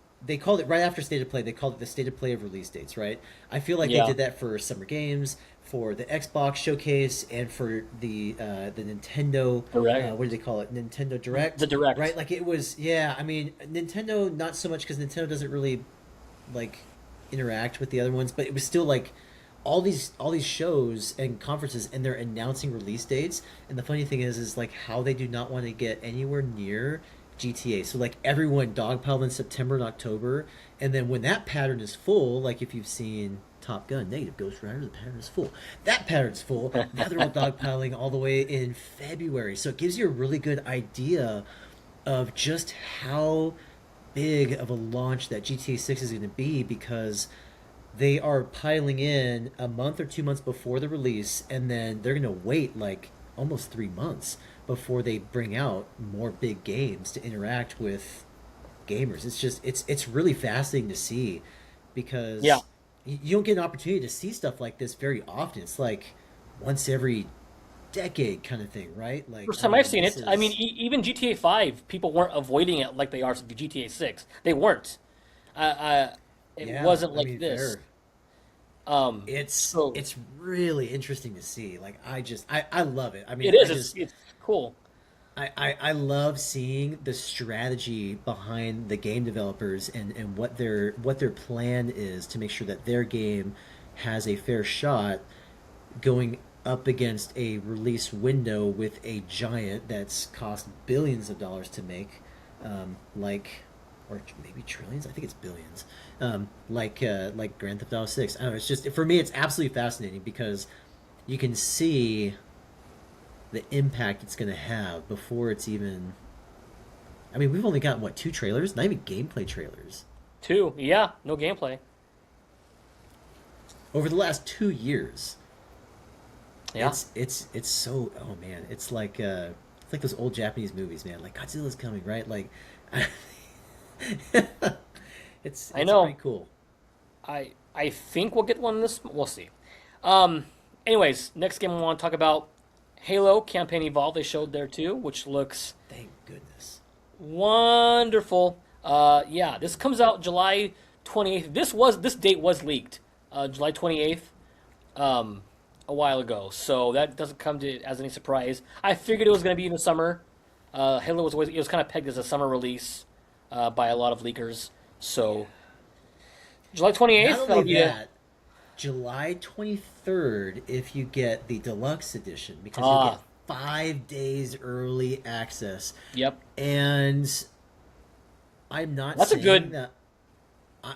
right after state of play. They called it the state of play of release dates, right? I feel like they Yeah. did that for Summer Games, for the Xbox showcase, and for the Nintendo. Direct. What do they call it? Nintendo The Direct, right? direct. Like it was, yeah. I mean, Nintendo not so much because Nintendo doesn't really like interact with the other ones, but it was still like all these shows and conferences, and they're announcing release dates. And the funny thing is like how they do not want to get anywhere near GTA. So like everyone dogpiled in September and October, and then when that pattern is full, like if you've seen Top Gun, negative Ghost Rider, the pattern is full. That pattern's full. Now they're all dogpiling all the way in February. So it gives you a really good idea of just how big of a launch that GTA 6 is going to be, because they are piling in a month or 2 months before the release, and then they're going to wait like almost 3 months before they bring out more big games to interact with gamers. It's really fascinating to see, Yeah. because you don't get an opportunity to see stuff like this very often. It's like once every decade kind of thing, right? Like, First I time I've mean, seen this it. I mean, is even GTA 5, people weren't avoiding it like they are for GTA 6. They weren't. It yeah, wasn't I like mean, this. fair. So It's really interesting to see. Like I love it. I mean, it is. It's cool. I love seeing the strategy behind the game developers, and what their plan is to make sure that their game has a fair shot going up against a release window with a giant that's cost billions of dollars to make, like, or maybe trillions. I think it's billions. Like Grand Theft Auto 6. I don't know. It's just, for me, it's absolutely fascinating because you can see the impact it's going to have before it's even. I mean, we've only got what, two trailers? Not even gameplay trailers Two. Yeah. No gameplay. over the last 2 years. Yeah. It's so, oh man, it's like those old Japanese movies, man. Like Godzilla's coming, right? Like, I it's pretty know. cool. I think we'll get one this. We'll see. Um. Anyways, next game I want to talk about Halo Campaign Evolve. They showed there too, which looks Thank goodness. wonderful. Yeah, this comes out July 28th. This date was leaked, July 28th, a while ago. So that doesn't come to as any surprise. I figured it was going to be in the summer. Halo was always it was kind of pegged as a summer release by a lot of leakers. So July Not 28th, only that'll be a that, July 23rd, if you get the deluxe edition, because you'll get ah 5 days early access. yep. And I'm not That's a saying good that.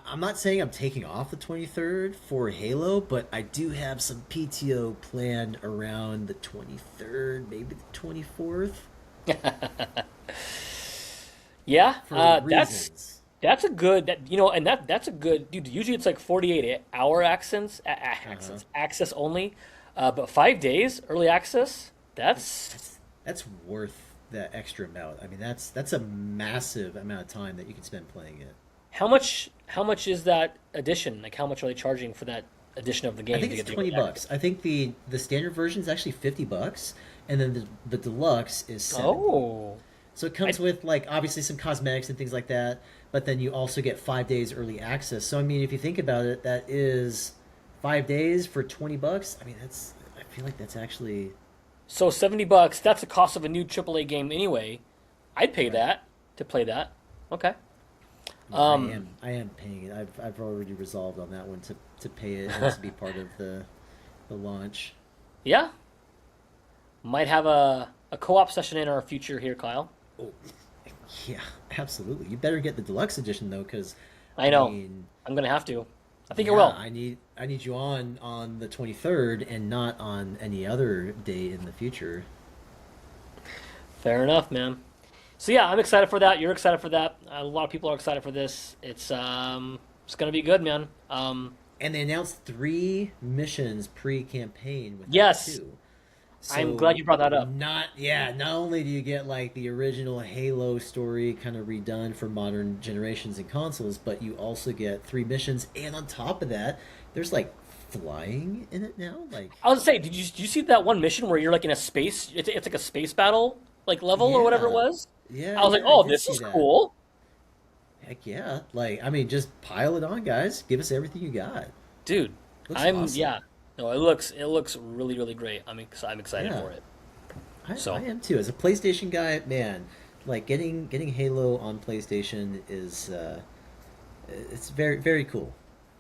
I'm not saying I'm taking off the 23rd for Halo, but I do have some PTO planned around the 23rd, maybe the 24th, yeah. for That's reasons. That's a good and that's a good dude. Usually it's like 48-hour Uh huh. access only, but 5 days early access. That's That's worth that extra amount. I mean, that's a massive amount of time that you can spend playing it. how much. How much is that edition? Like how much are they charging for that edition of the I game think to it's get the early 20 access? bucks. I think the standard version is actually $50, and then the deluxe is 70. Oh, So it I comes with like obviously some cosmetics and things like that, but then you also get 5 days early access. So I mean, if you think about it, that is 5 days for $20. I mean, that's I feel like that's actually So $70, that's the cost of a new AAA game anyway. I'd pay right. that to play that. Okay. Yeah, Um, I am paying it. I've already resolved on that one to pay it and to be part of the launch. yeah, might have a co-op session in our future here, Kyle. Oh, yeah, absolutely. You better get the deluxe edition though, because I I know. mean, I'm gonna have to. I think I yeah, will. I need you on the 23rd and not on any other day in the future. Fair enough, man. So yeah, I'm excited for that. You're excited for that. A lot of people are excited for this. It's gonna be good, man. And they announced 3 missions pre-campaign with that Yes, too. I'm glad So you brought that up. not only do you get like the original Halo story kind of redone for modern generations and consoles, but you also get 3 missions, and on top of that, there's like flying in it now. Like, I was gonna say, did you see that one mission where you're like in a space? It's like a space battle like level or whatever it yeah, was. I was like, yeah, I oh, did this see is that. cool. Heck yeah! Like, I mean, just pile it on, guys. Give us everything you got. Dude, Looks I'm awesome. yeah. No, it looks really really great. I'm excited Yeah, for it. I So am too. As a PlayStation guy, man, like getting Halo on PlayStation is it's very cool.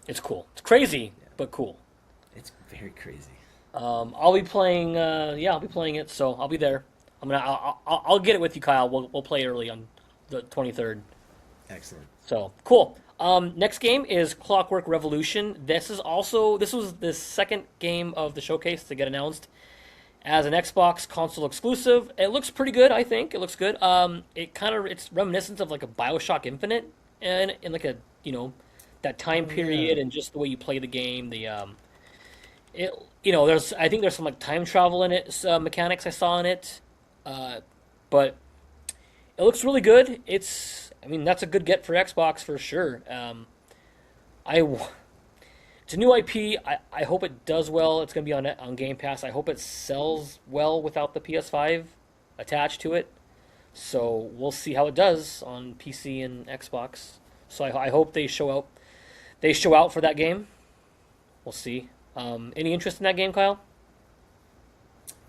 it's cool. It's crazy, Yeah, but cool. it's very crazy. I'll be playing. Yeah, I'll be playing it. So I'll be there. I'll get it with you, Kyle. We'll play early on the 23rd. Excellent. So cool. Next game is Clockwork Revolution. This was the second game of the showcase to get announced as an Xbox console exclusive. It looks pretty good, I think. It looks good. It's reminiscent of like a BioShock Infinite and in like a that time Oh yeah. period and just the way you play the game. It there's I think there's some like time travel in it, mechanics I saw in it. Uh, but it looks really good. I mean that's a good get for Xbox for sure. I It's a new IP. I hope it does well. It's going to be on Game Pass. I hope it sells well without the PS5 attached to it. So we'll see how it does on PC and Xbox. So I hope they show out. They show out for that game. We'll see. Any interest in that game, Kyle?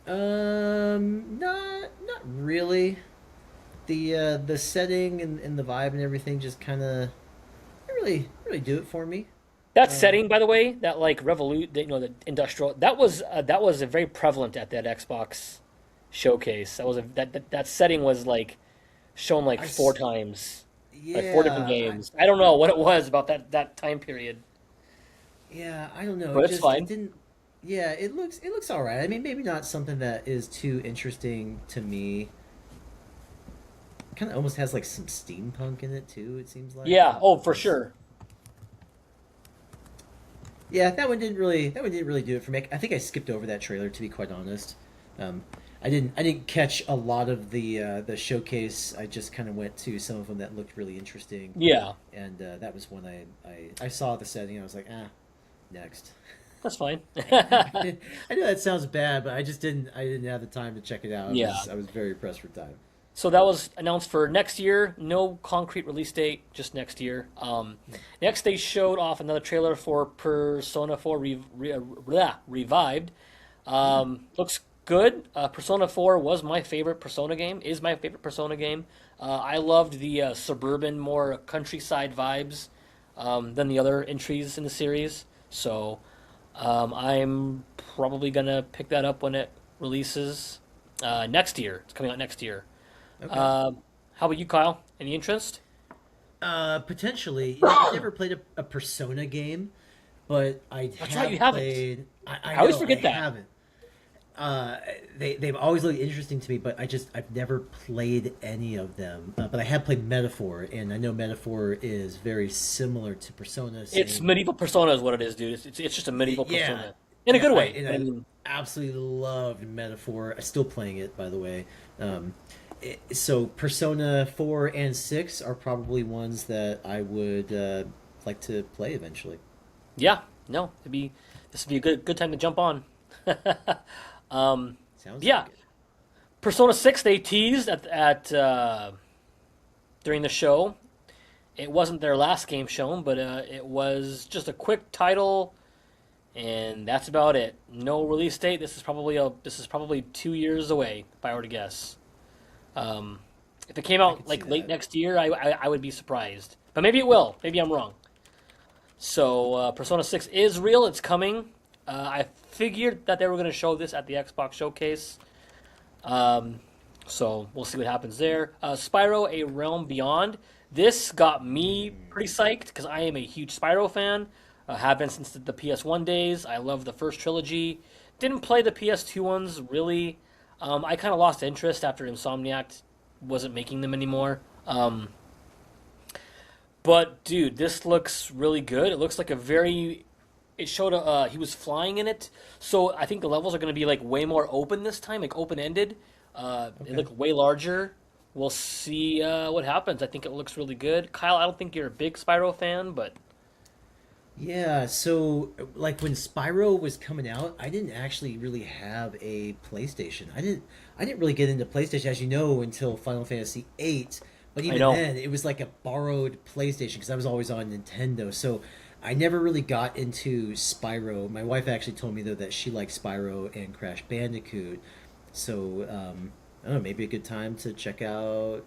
Not really. The setting and the vibe and everything just kind of really do it for me. That Um, setting, by the way, that like Revolut, the industrial, that was a very prevalent at that Xbox showcase. That setting was like shown like I four s- times, like four different yeah, games. I don't know what it was about that time period, I don't know. but it's It fine. didn't. Yeah, it looks all right. I mean, maybe not something that is too interesting to me. Kind of almost has like some steampunk in it too. It seems like, Yeah. Oh, which for is sure. yeah. That one didn't really do it for me. I think I skipped over that trailer to be quite honest. Um, I didn't catch a lot of the showcase. I just kind of went to some of them that looked really interesting, Yeah, and that was when I saw the setting. And I was like, next. that's fine. I know that sounds bad, but I didn't have the time to check it out. Yeah. I was very pressed for time. So that was announced for next year. No concrete release date, just next year. Next, they showed off another trailer for Persona 4 Revived. Looks good. Persona 4 was my favorite Persona game, is my favorite Persona game. I loved the suburban, more countryside vibes than the other entries in the series. So I'm probably going to pick that up when it releases next year. It's coming out next year. Okay. Uh, how about you, Kyle? Any interest? Potentially, you know, I've never played a Persona game, but I That's right, you have haven't. played. I I always know I forget that. haven't. Uh, they've always looked interesting to me, but I've never played any of them. But I have played Metaphor, and I know Metaphor is very similar to Persona. It's Same, medieval persona is what it is, dude. It's just a medieval yeah, persona in a good way. and I I mean, absolutely loved Metaphor. I'm still playing it, by the way. Um, so Persona 4 and 6 are probably ones that I would like to play eventually. yeah, no, this would be a good time to jump on. Um, Sounds yeah, like it. Persona 6 they teased at during the show. It wasn't their last game shown, but it was just a quick title, and that's about it. No release date. This is probably 2 years away, if I were to guess. Um, if it came I out could see like late that. next year, I would be surprised. But maybe it will. Maybe I'm wrong. So Persona 6 is real. It's coming. I figured that they were going to show this at the Xbox showcase. Um, so we'll see what happens there. Spyro: A Realm Beyond. This got me pretty psyched because I am a huge Spyro fan. Have been since the PS1 days. I love the first trilogy. Didn't play the PS2 ones really. I kind of lost interest after Insomniac wasn't making them anymore. But dude, this looks really good. It looks like a very. It showed he was flying in it, so I think the levels are going to be like way more open this time, like open ended. They Okay. look way larger. We'll see what happens. I think it looks really good. Kyle, I don't think you're a big Spyro fan, but Yeah, so like when Spyro was coming out, I didn't actually really have a PlayStation. I didn't really get into PlayStation, as you know, until Final Fantasy VIII. But I even know. then, it was like a borrowed PlayStation because I was always on Nintendo. So I never really got into Spyro. My wife actually told me though that she liked Spyro and Crash Bandicoot. So I don't know, maybe a good time to check out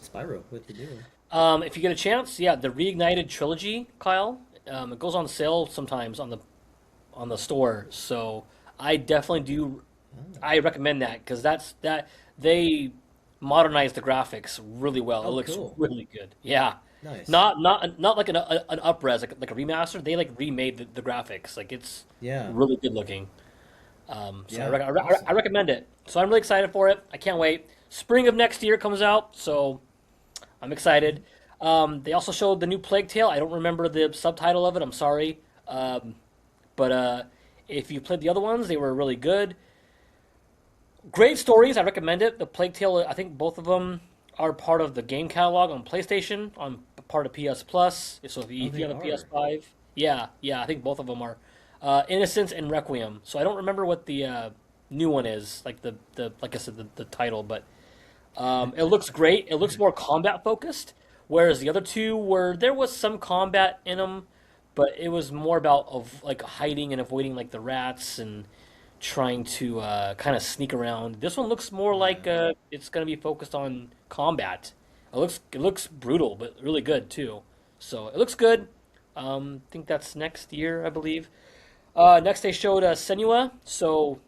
Spyro with the new one. If you get a chance, yeah, the Reignited trilogy, Kyle. It goes on sale sometimes on the store, so I definitely do. Oh, I recommend that because that they modernized the graphics really well. It oh, looks cool, really good. Yeah, nice. not like an upres like a remaster. They like remade the graphics. Like it's Yeah, really good looking. So yeah, I awesome. recommend it. So I'm really excited for it. I can't wait. Spring of next year comes out, so I'm excited. They also showed the new Plague Tale. I don't remember the subtitle of it. I'm sorry. But if you played the other ones, they were really good. Great stories. I recommend it. The Plague Tale. I think both of them are part of the game catalog on PlayStation, on part of PS Plus. So Oh, if they you have a are. PS5, yeah, I think both of them are. Innocence and Requiem. So I don't remember what the new one is, like the like I said the title, but it looks great. It looks more combat focused, whereas the other two were there was some combat in them, but it was more about of like hiding and avoiding like the rats and trying to kind of sneak around. This one looks more like Yeah. it's gonna be focused on combat. It looks brutal, but really good too. So it looks good. I think that's next year, I believe. Next they showed Senua. So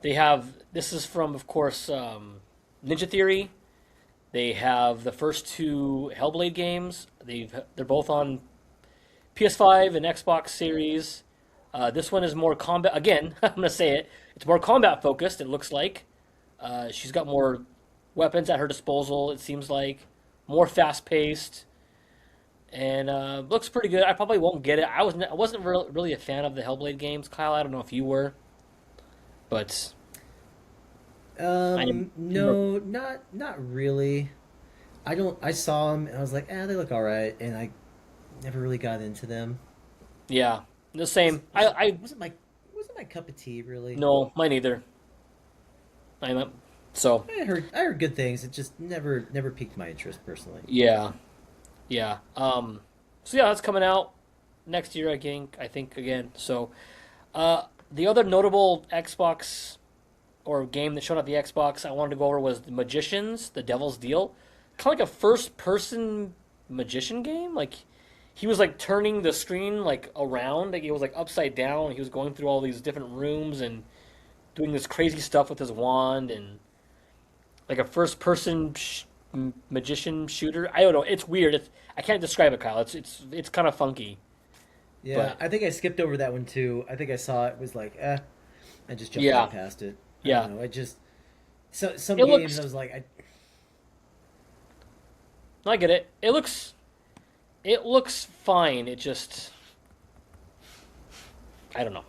they have this is from, of course, Ninja Theory. They have the first two Hellblade games. They're both on PS5 and Xbox Series. This one is more combat. Again, I'm gonna say it. It's more combat focused. It looks like she's got more weapons at her disposal. It seems like more fast paced and looks pretty good. I probably won't get it. I wasn't really a fan of the Hellblade games, Kyle. I don't know if you were, but I am. No, not really. I don't. I saw them and I was like, they look all right, and I never really got into them. Yeah, the Was same. was I wasn't my wasn't my cup of tea really. no, mine either. I'm so I heard good things. It just never piqued my interest personally. yeah, yeah. So yeah, that's coming out next year. I think again. So the other notable Xbox or game that showed up the Xbox I wanted to go over was the Magicians, the Devil's Deal. Kind of like a first-person magician game. Like he was like turning the screen like around, like it was like upside down. He was going through all these different rooms and doing this crazy stuff with his wand and like a first-person magician shooter. I don't know. It's weird. I can't describe it, Kyle. It's kind of funky, Yeah, but I think I skipped over that one too. I think I saw it was like, I just jumped right yeah, past it. I don't yeah. know. I just some It games I looks. was like, I get it. It looks fine. It just I don't know.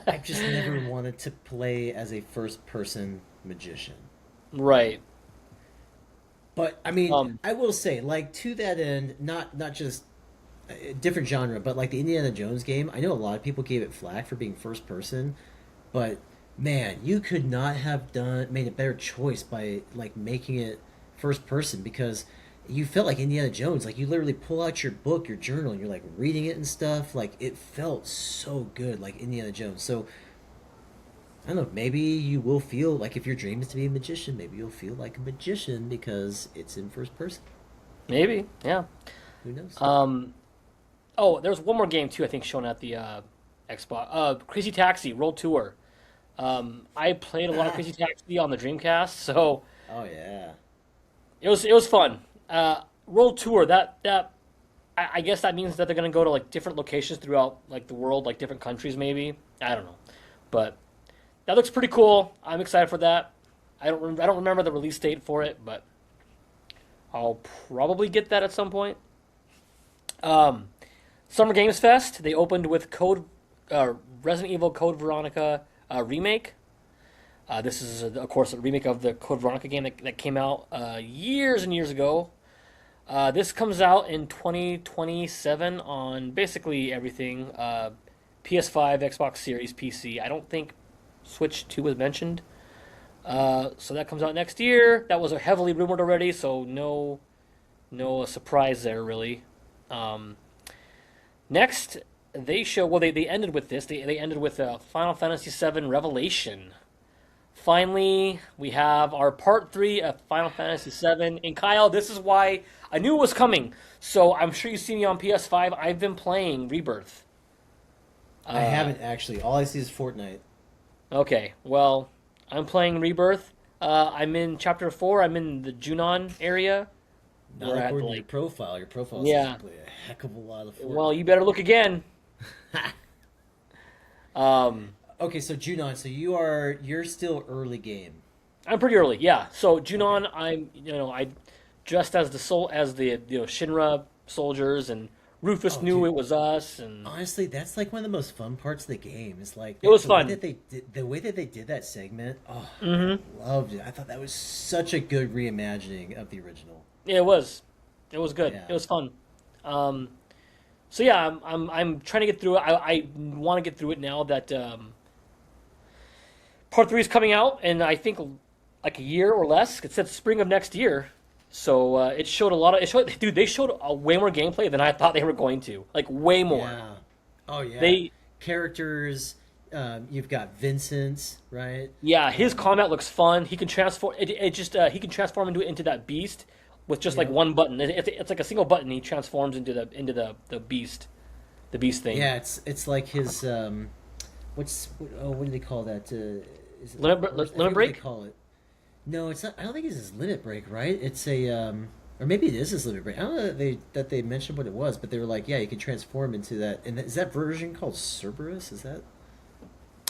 I just never wanted to play as a first person magician. Right. But I mean, Um. I will say, like to that end, not just a different genre, but like the Indiana Jones game. I know a lot of people gave it flack for being first person, but Man, you could not have made a better choice by like making it first person because you felt like Indiana Jones. Like you literally pull out your book, your journal, and you're like reading it and stuff. Like it felt so good, like Indiana Jones. So I don't know. Maybe you will feel like if your dream is to be a magician, maybe you'll feel like a magician because it's in first person. Maybe, yeah. Who knows? Um, oh, there's one more game too. I think shown at the Xbox. Crazy Taxi World Tour. I played a lot of Crazy Taxi on the Dreamcast, so Oh yeah. it was fun. World Tour. I guess that means that they're gonna go to like different locations throughout like the world, like different countries maybe. I don't know, but that looks pretty cool. I'm excited for that. I don't remember the release date for it, but I'll probably get that at some point. Um, Summer Games Fest. They opened with Resident Evil Code Veronica remake. This is, of course, a remake of the Code Veronica game that came out years and years ago. This comes out in 2027 on basically everything, PS5, Xbox Series, PC. I don't think Switch 2 was mentioned. So that comes out next year. That was heavily rumored already, so no surprise there, really. Um, Next, they ended with this. They ended with Final Fantasy VII Revelation. Finally, we have our part 3 of Final Fantasy VII. And Kyle, this is why I knew it was coming. So I'm sure you see me on PS5. I've been playing Rebirth. I haven't actually. All I see is Fortnite. Okay, well, I'm playing Rebirth. I'm in Chapter 4. I'm in the Junon area. Not Where I had to, according to your like, profile. Your profile says yeah. you play a heck of a lot of Well, you Fortnite. better look again. Um, Okay, so Junon, you're still early game. I'm pretty early, yeah. So Okay. Junon, I dressed as the Shinra soldiers, and Rufus Oh, knew dude. it was us, and Honestly, that's like one of the most fun parts of the game. Is like it was the way fun. that the way that they did that segment. Oh, I Hmm. loved it. I thought that was such a good reimagining of the original. Yeah, it was good. Yeah. It was fun. Um, so yeah, I'm trying to get through it. I want to get through it now that part 3 is coming out, and I think like a year or less. It said spring of next year. So it showed a lot of it showed dude, they showed way more gameplay than I thought they were going to. Like way more. Yeah. Oh yeah. They Characters. You've got Vincent, right? Yeah, his Um, combat looks fun. He can transform. It just he can transform into that beast with just like yep. one button. It's like a single button. He transforms into the beast, the beast thing. Yeah, it's like his what do they call that? Is it burst? I Limit forget what they break. call it. No, it's not. I don't think it's his limit break, right? It's a or maybe it is his limit break. I don't know that they mentioned what it was, but they were like, yeah, you can transform into that. And is that version called Cerberus? Is that,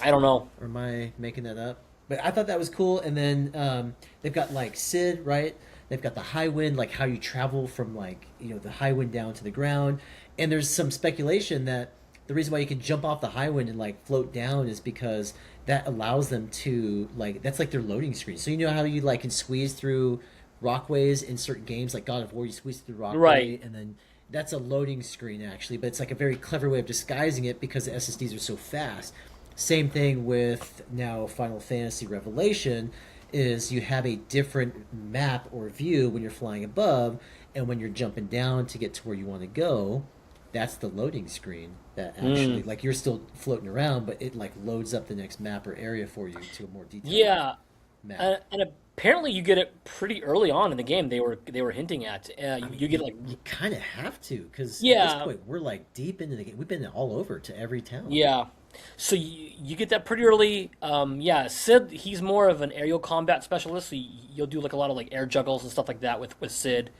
I don't know. or am I making that up? But I thought that was cool. And then they've got like Sid, right? They've got the high wind, like how you travel from like the high wind down to the ground. And there's some speculation that the reason why you can jump off the high wind and like float down is because that allows them to like that's like their loading screen. So you know how you like can squeeze through rockways in certain games like God of War, you squeeze through the Right. rockway and then that's a loading screen actually, but it's like a very clever way of disguising it because the SSDs are so fast. Same thing with now Final Fantasy Revelation is you have a different map or view when you're flying above and when you're jumping down to get to where you want to go, that's the loading screen that actually Mm. like you're still floating around but it like loads up the next map or area for you to a more detailed Yeah, map. and apparently you get it pretty early on in the game. They were hinting at. I You mean, get like you kind of have to because at this yeah, point we're like deep into the game. We've been all over to every town. yeah. So you get that pretty early. Yeah, Sid, he's more of an aerial combat specialist. So you'll do like a lot of like air juggles and stuff like that with Sid.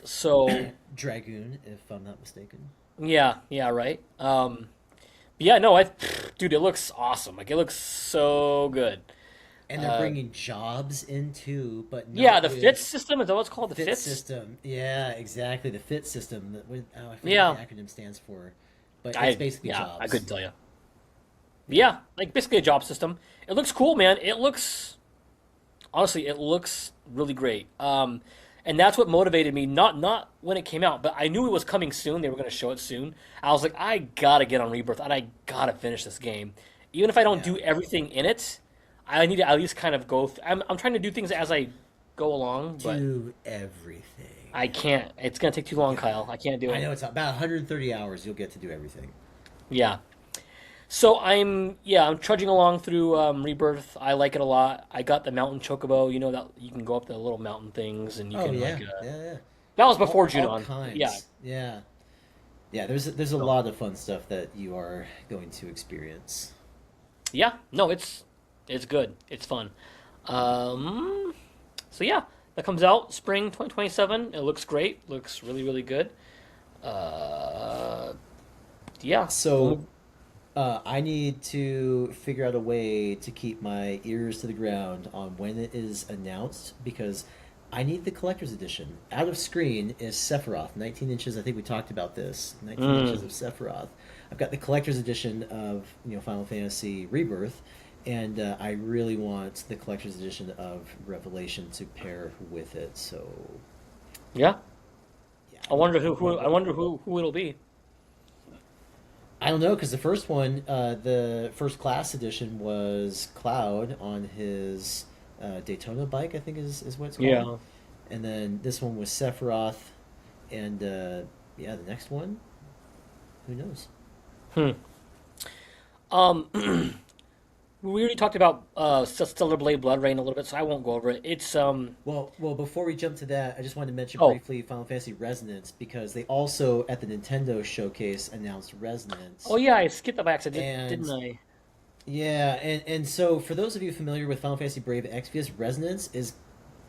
So Dragoon, if I'm not mistaken. yeah, yeah, right. But yeah, no, dude, it looks awesome. Like it looks so good. And they're Uh, bringing jobs in too, but yeah, not the FITS with system is that what's called the fit FITS? system. Yeah, exactly. The fit system. I forget what Yeah, the acronym stands for, but it's basically I couldn't jobs. tell you. Yeah, like basically a job system. It looks cool, man. It looks honestly, it looks really great. And that's what motivated me. Not when it came out, but I knew it was coming soon. They were going to show it soon. I was like, I gotta get on Rebirth, and I gotta finish this game. Even if I don't Yeah. do everything in it, I need to at least kind of go. I'm trying to do things as I go along, but Do everything. I can't. It's gonna take too long, Yeah. Kyle. I can't do I it. know it's about 130 hours you'll get to do everything. Yeah. So I'm trudging along through Rebirth. I like it a lot. I got the mountain chocobo. You know that you can go up the little mountain things, and you Oh can yeah, like. yeah, yeah. That was before All Junon. Yeah. kinds. Yeah. Yeah, there's a So lot of fun stuff that you are going to experience. yeah. No, it's good. It's fun. Um. So yeah, that comes out spring 2027. It looks great. Looks really really good. Uh. Yeah. So I need to figure out a way to keep my ears to the ground on when it is announced because I need the collector's edition. Out of screen is Sephiroth, 19 inches. I think we talked about this. 19 inches Mm. of Sephiroth. I've got the collector's edition of Final Fantasy Rebirth, and I really want the collector's edition of Revelation to pair with it. So Yeah. yeah, I wonder I'm who going I with wonder that one. who it'll be. I don't know because the first one, the first class edition was Cloud on his Daytona bike, I think is what it's called, Yeah. and then this one was Sephiroth, and yeah, the next one, who knows? Hmm. Um. We already talked about Stellar Blade Blood Rain a little bit, so I won't go over it. It's Well, before we jump to that, I just wanted to mention oh briefly Final Fantasy Resonance because they also at the Nintendo showcase announced oh Resonance, yeah, I skipped that by accident, didn't and I? yeah, and so for those of you familiar with Final Fantasy Brave Exvius, Resonance is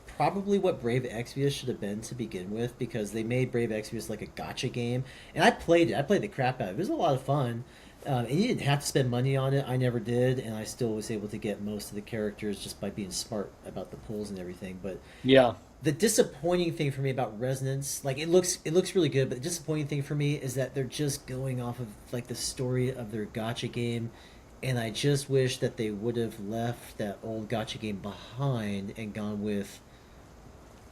probably what Brave Exvius should have been to begin with because they made Brave Exvius like a gotcha game, and I played it. I played the crap out of it. It was a lot of fun, and you didn't have to spend money on it. I never did, and I still was able to get most of the characters just by being smart about the pulls and everything. But Yeah. the disappointing thing for me about Resonance, like it looks really good, but the disappointing thing for me is that they're just going off of like the story of their gotcha game, and I just wish that they would have left that old gotcha game behind and gone with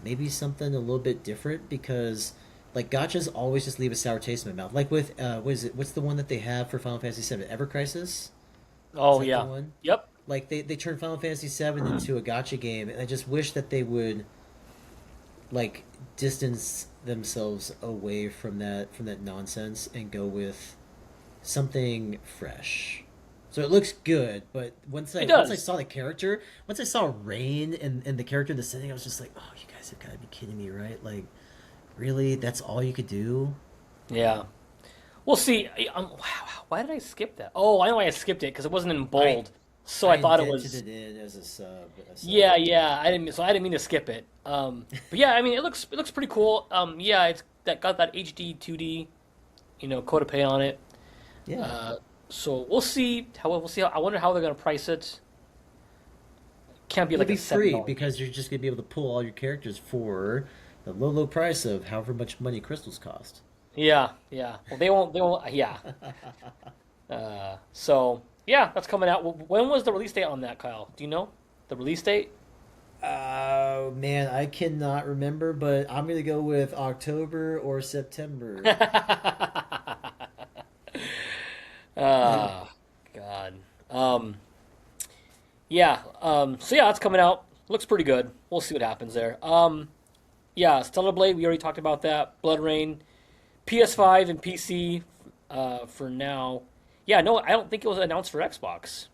maybe something a little bit different because like gotchas always just leave a sour taste in my mouth. Like with what is it? What's the one that they have for Final Fantasy VII? Ever Crisis? Is Oh that the yeah. one? Yep. Like they turned Final Fantasy VII into a gotcha game, and I just wish that they would like distance themselves away from that nonsense and go with something fresh. So it looks good, but once It I does. saw the character, once I saw Rain and the character in the setting, I was just like, oh, you guys have got to be kidding me, right? Like, really? That's all you could do? Yeah. We'll see. Wow, why did I skip that? Oh, I know why I skipped it because it wasn't in I bold. So I I thought it indented was. it in as a sub. Yeah, yeah. I didn't mean to skip it. But yeah, I mean it looks pretty cool. Yeah, it's that got that HD 2D, Codapay on it. Yeah, Uh, so we'll see how I wonder how they're gonna price it. Can't be it'll like a be seven free dollar game. because you're just gonna be able to pull all your characters for the low price of however much money crystals cost. Yeah, yeah. Well, they won't. Yeah. So yeah, that's coming out. When was the release date on that, Kyle? Do you know the release date? Oh man, I cannot remember, but I'm gonna go with October or September. Ah, God. Um, yeah. So yeah, it's coming out. Looks pretty good. We'll see what happens there. Yeah, Stellar Blade. We already talked about that. Blood Rain, PS5 and PC. For now. Yeah, no, I don't think it was announced for Xbox.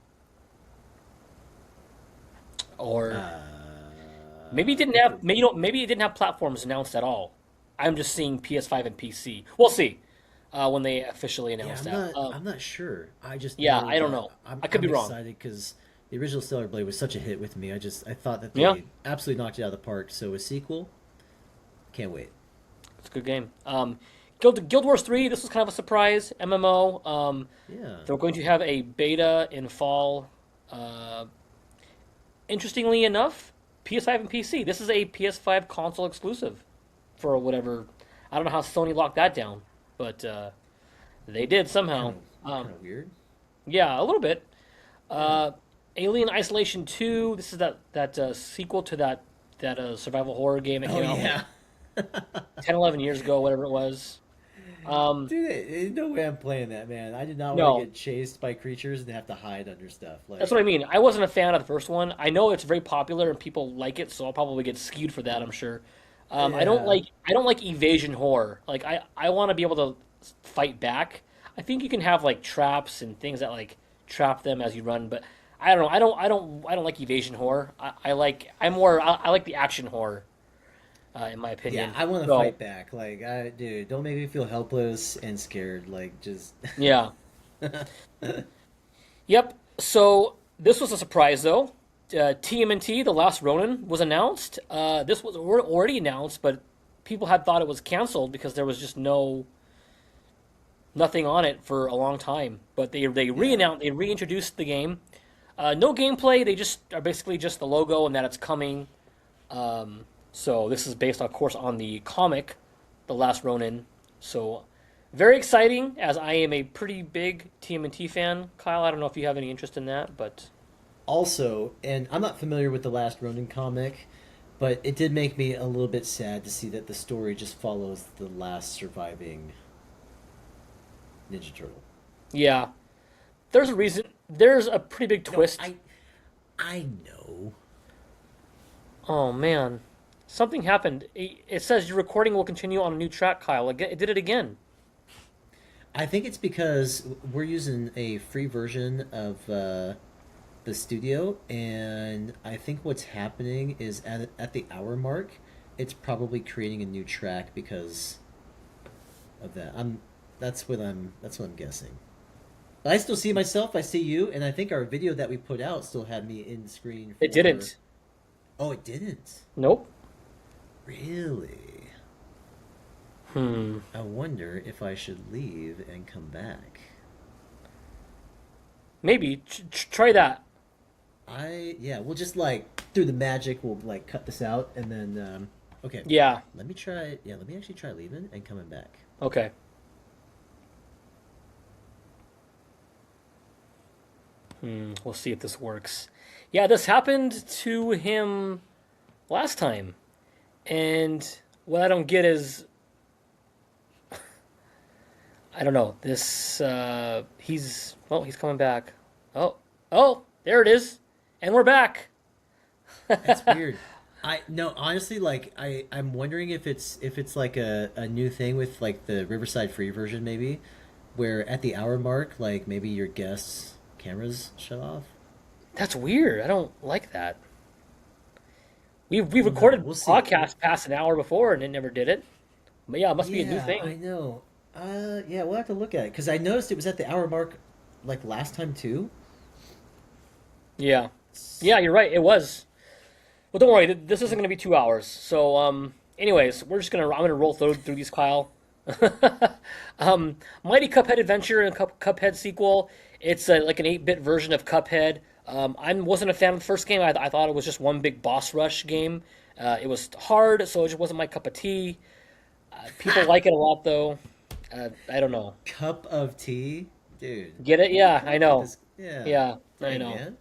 Or maybe it didn't I have. could. Maybe it didn't have platforms announced at all. I'm just seeing PS5 and PC. We'll see when they officially Yeah, announce I'm that. not. I'm not sure. I just Yeah, know I don't that know. I'm. I could I'm be wrong. excited because the original Stellar Blade was such a hit with me. I thought that Yeah, they absolutely knocked it out of the park. So a sequel, can't wait. it's a good game. Guild Wars 3. This was kind of a surprise MMO. Yeah. They're going to have a beta in fall. Uh, Interestingly enough, PS5 and PC. This is a PS5 console exclusive for whatever. I don't know how Sony locked that down, but they did Kind somehow. of. Kind of weird. Yeah, a little bit. Yeah. Uh, Alien Isolation 2. This is that sequel to that survival horror game that Oh came out like yeah. 10, 11 years ago, whatever it was. Dude, there's no way I'm playing that, man. I did not want to No, get chased by creatures and have to hide under stuff. that's Like, what I mean. I wasn't a fan of the first one. I know it's very popular and people like it, so I'll probably get skewed for that, I'm sure. yeah, I don't like evasion horror. Like I want to be able to fight back. I think you can have like traps and things that like trap them as you run, but I don't know. I don't like evasion horror. I like the action horror, in my yeah, opinion. I want to So fight back. Like, dude, don't make me feel helpless and scared. Like, just. yeah. Yep. So this was a surprise, though. TMNT, The Last Ronin, was announced. This was already announced, but people had thought it was canceled because there was just nothing on it for a long time. But Yeah. they reintroduced the game. No gameplay. They just are basically just the logo and that it's coming. So this is based, of course, on the comic, The Last Ronin. So very exciting, as I am a pretty big TMNT fan. Kyle, I don't know if you have any interest in that, but Also, and I'm not familiar with the last Ronin comic, but it did make me a little bit sad to see that the story just follows the last surviving Ninja Turtle. yeah, there's a reason. There's a pretty big No, twist. I know. Oh man, something happened. It says your recording will continue on a new track, Kyle. It did it again. I think it's because we're using a free version of the studio, and I think what's happening is at the hour mark, it's probably creating a new track because of that. That's what I'm guessing. But I still see myself. I see you, and I think our video that we put out still had me in screen It for. didn't. Oh, it didn't. Nope. Really? Hmm. I wonder if I should leave and come back. Maybe try that. Yeah, we'll just like through the magic, we'll like cut this out, and then okay, Yeah. let me try. Yeah, let me actually try leaving and coming back. Okay. We'll see if this works. Yeah, this happened to him last time, and what I don't get is I don't know. He's coming back. Oh, there it is, and we're back. That's weird. I no, honestly, like I'm wondering if it's like a new thing with like the Riverside Free version, maybe, where at the hour mark, like maybe your guests' cameras shut off. That's weird. I don't like that. We I don't know. recorded We'll see. podcasts past an hour before, and it never did it. But yeah, it must be a new Yeah, I thing. know. Yeah, we'll have to look at it because I noticed it was at the hour mark, like last time too. Yeah, yeah, you're right. It was. Well, don't worry. This isn't going to be 2 hours. So, anyways, I'm gonna roll through these, Kyle. Mighty Cuphead Adventure and Cuphead sequel. It's like an 8-bit version of Cuphead. I wasn't a fan of the first game. I thought it was just one big boss rush game. It was hard, so it just wasn't my cup of tea. People like it a lot, though. I don't know. Cup of tea, dude. Get it? Yeah, What's I up with know. this? Yeah, Yeah, I dang know. man.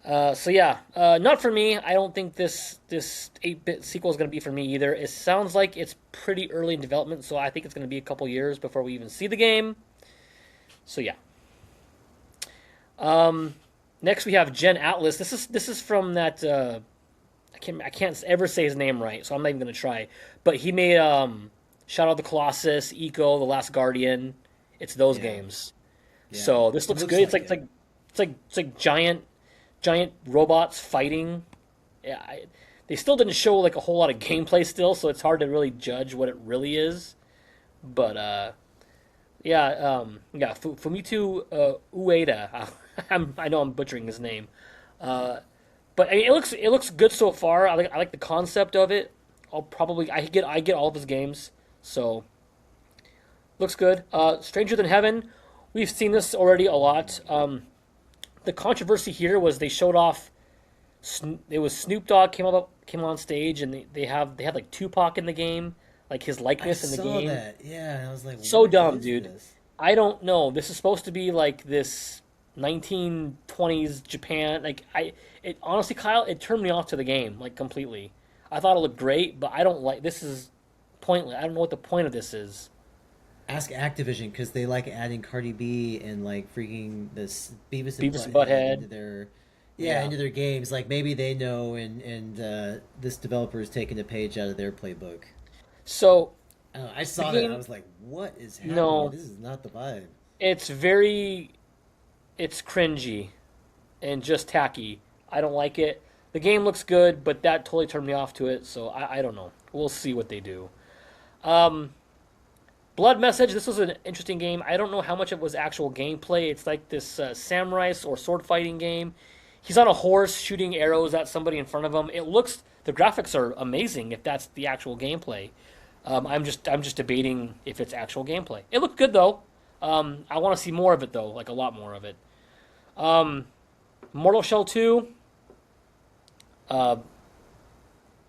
So yeah, not for me. I don't think this 8-bit sequel is going to be for me either. It sounds like it's pretty early in development, so I think it's going to be a couple years before we even see the game. So yeah. Next we have Jen Atlas. This is from that. I can't ever say his name right, so I'm not even going to try. But he made Shadow of the Colossus, Eco, The Last Guardian. It's those Yeah, games. yeah. So this It looks looks good. It's like like it's it. like it's like giant robots fighting. Yeah, they still didn't show like a whole lot of gameplay still, so it's hard to really judge what it really is. But yeah, Fumito Ueda. I know I'm butchering his name. But I mean, it looks good so far. I like the concept of it. I get all of his games, so looks good. Stranger Than Heaven, we've seen this already a lot. The controversy here was they showed off. It was Snoop Dogg came on stage, and they had like Tupac in the game, like his I likeness in the saw game. that. Yeah, and I was like, So what dumb, is dude. this? I don't know. This is supposed to be like this 1920s Japan. Like it honestly, Kyle, it turned me off to the game like completely. I thought it looked great, but I don't like. This is pointless. I don't know what the point of this is. Ask Activision because they like adding Cardi B and like freaking this Beavis and Beavis and Butthead Butthead. into their yeah Yeah. into their games. Like maybe they know, and this developer is taking a page out of their playbook. So I the saw that and I game, was like, what is happening here? no, This is not the vibe. it's very, it's cringy and just tacky. I don't like it. The game looks good, but that totally turned me off to it. So I don't know. We'll see what they do. Um, Blood Message. This was an interesting game. I don't know how much it was actual gameplay. It's like this samurai or sword fighting game. He's on a horse shooting arrows at somebody in front of him. It looks the graphics are amazing if that's the actual gameplay. I'm just debating if it's actual gameplay. It looked good though. I want to see more of it though, like a lot more of it. Um, Mortal Shell 2. Uh,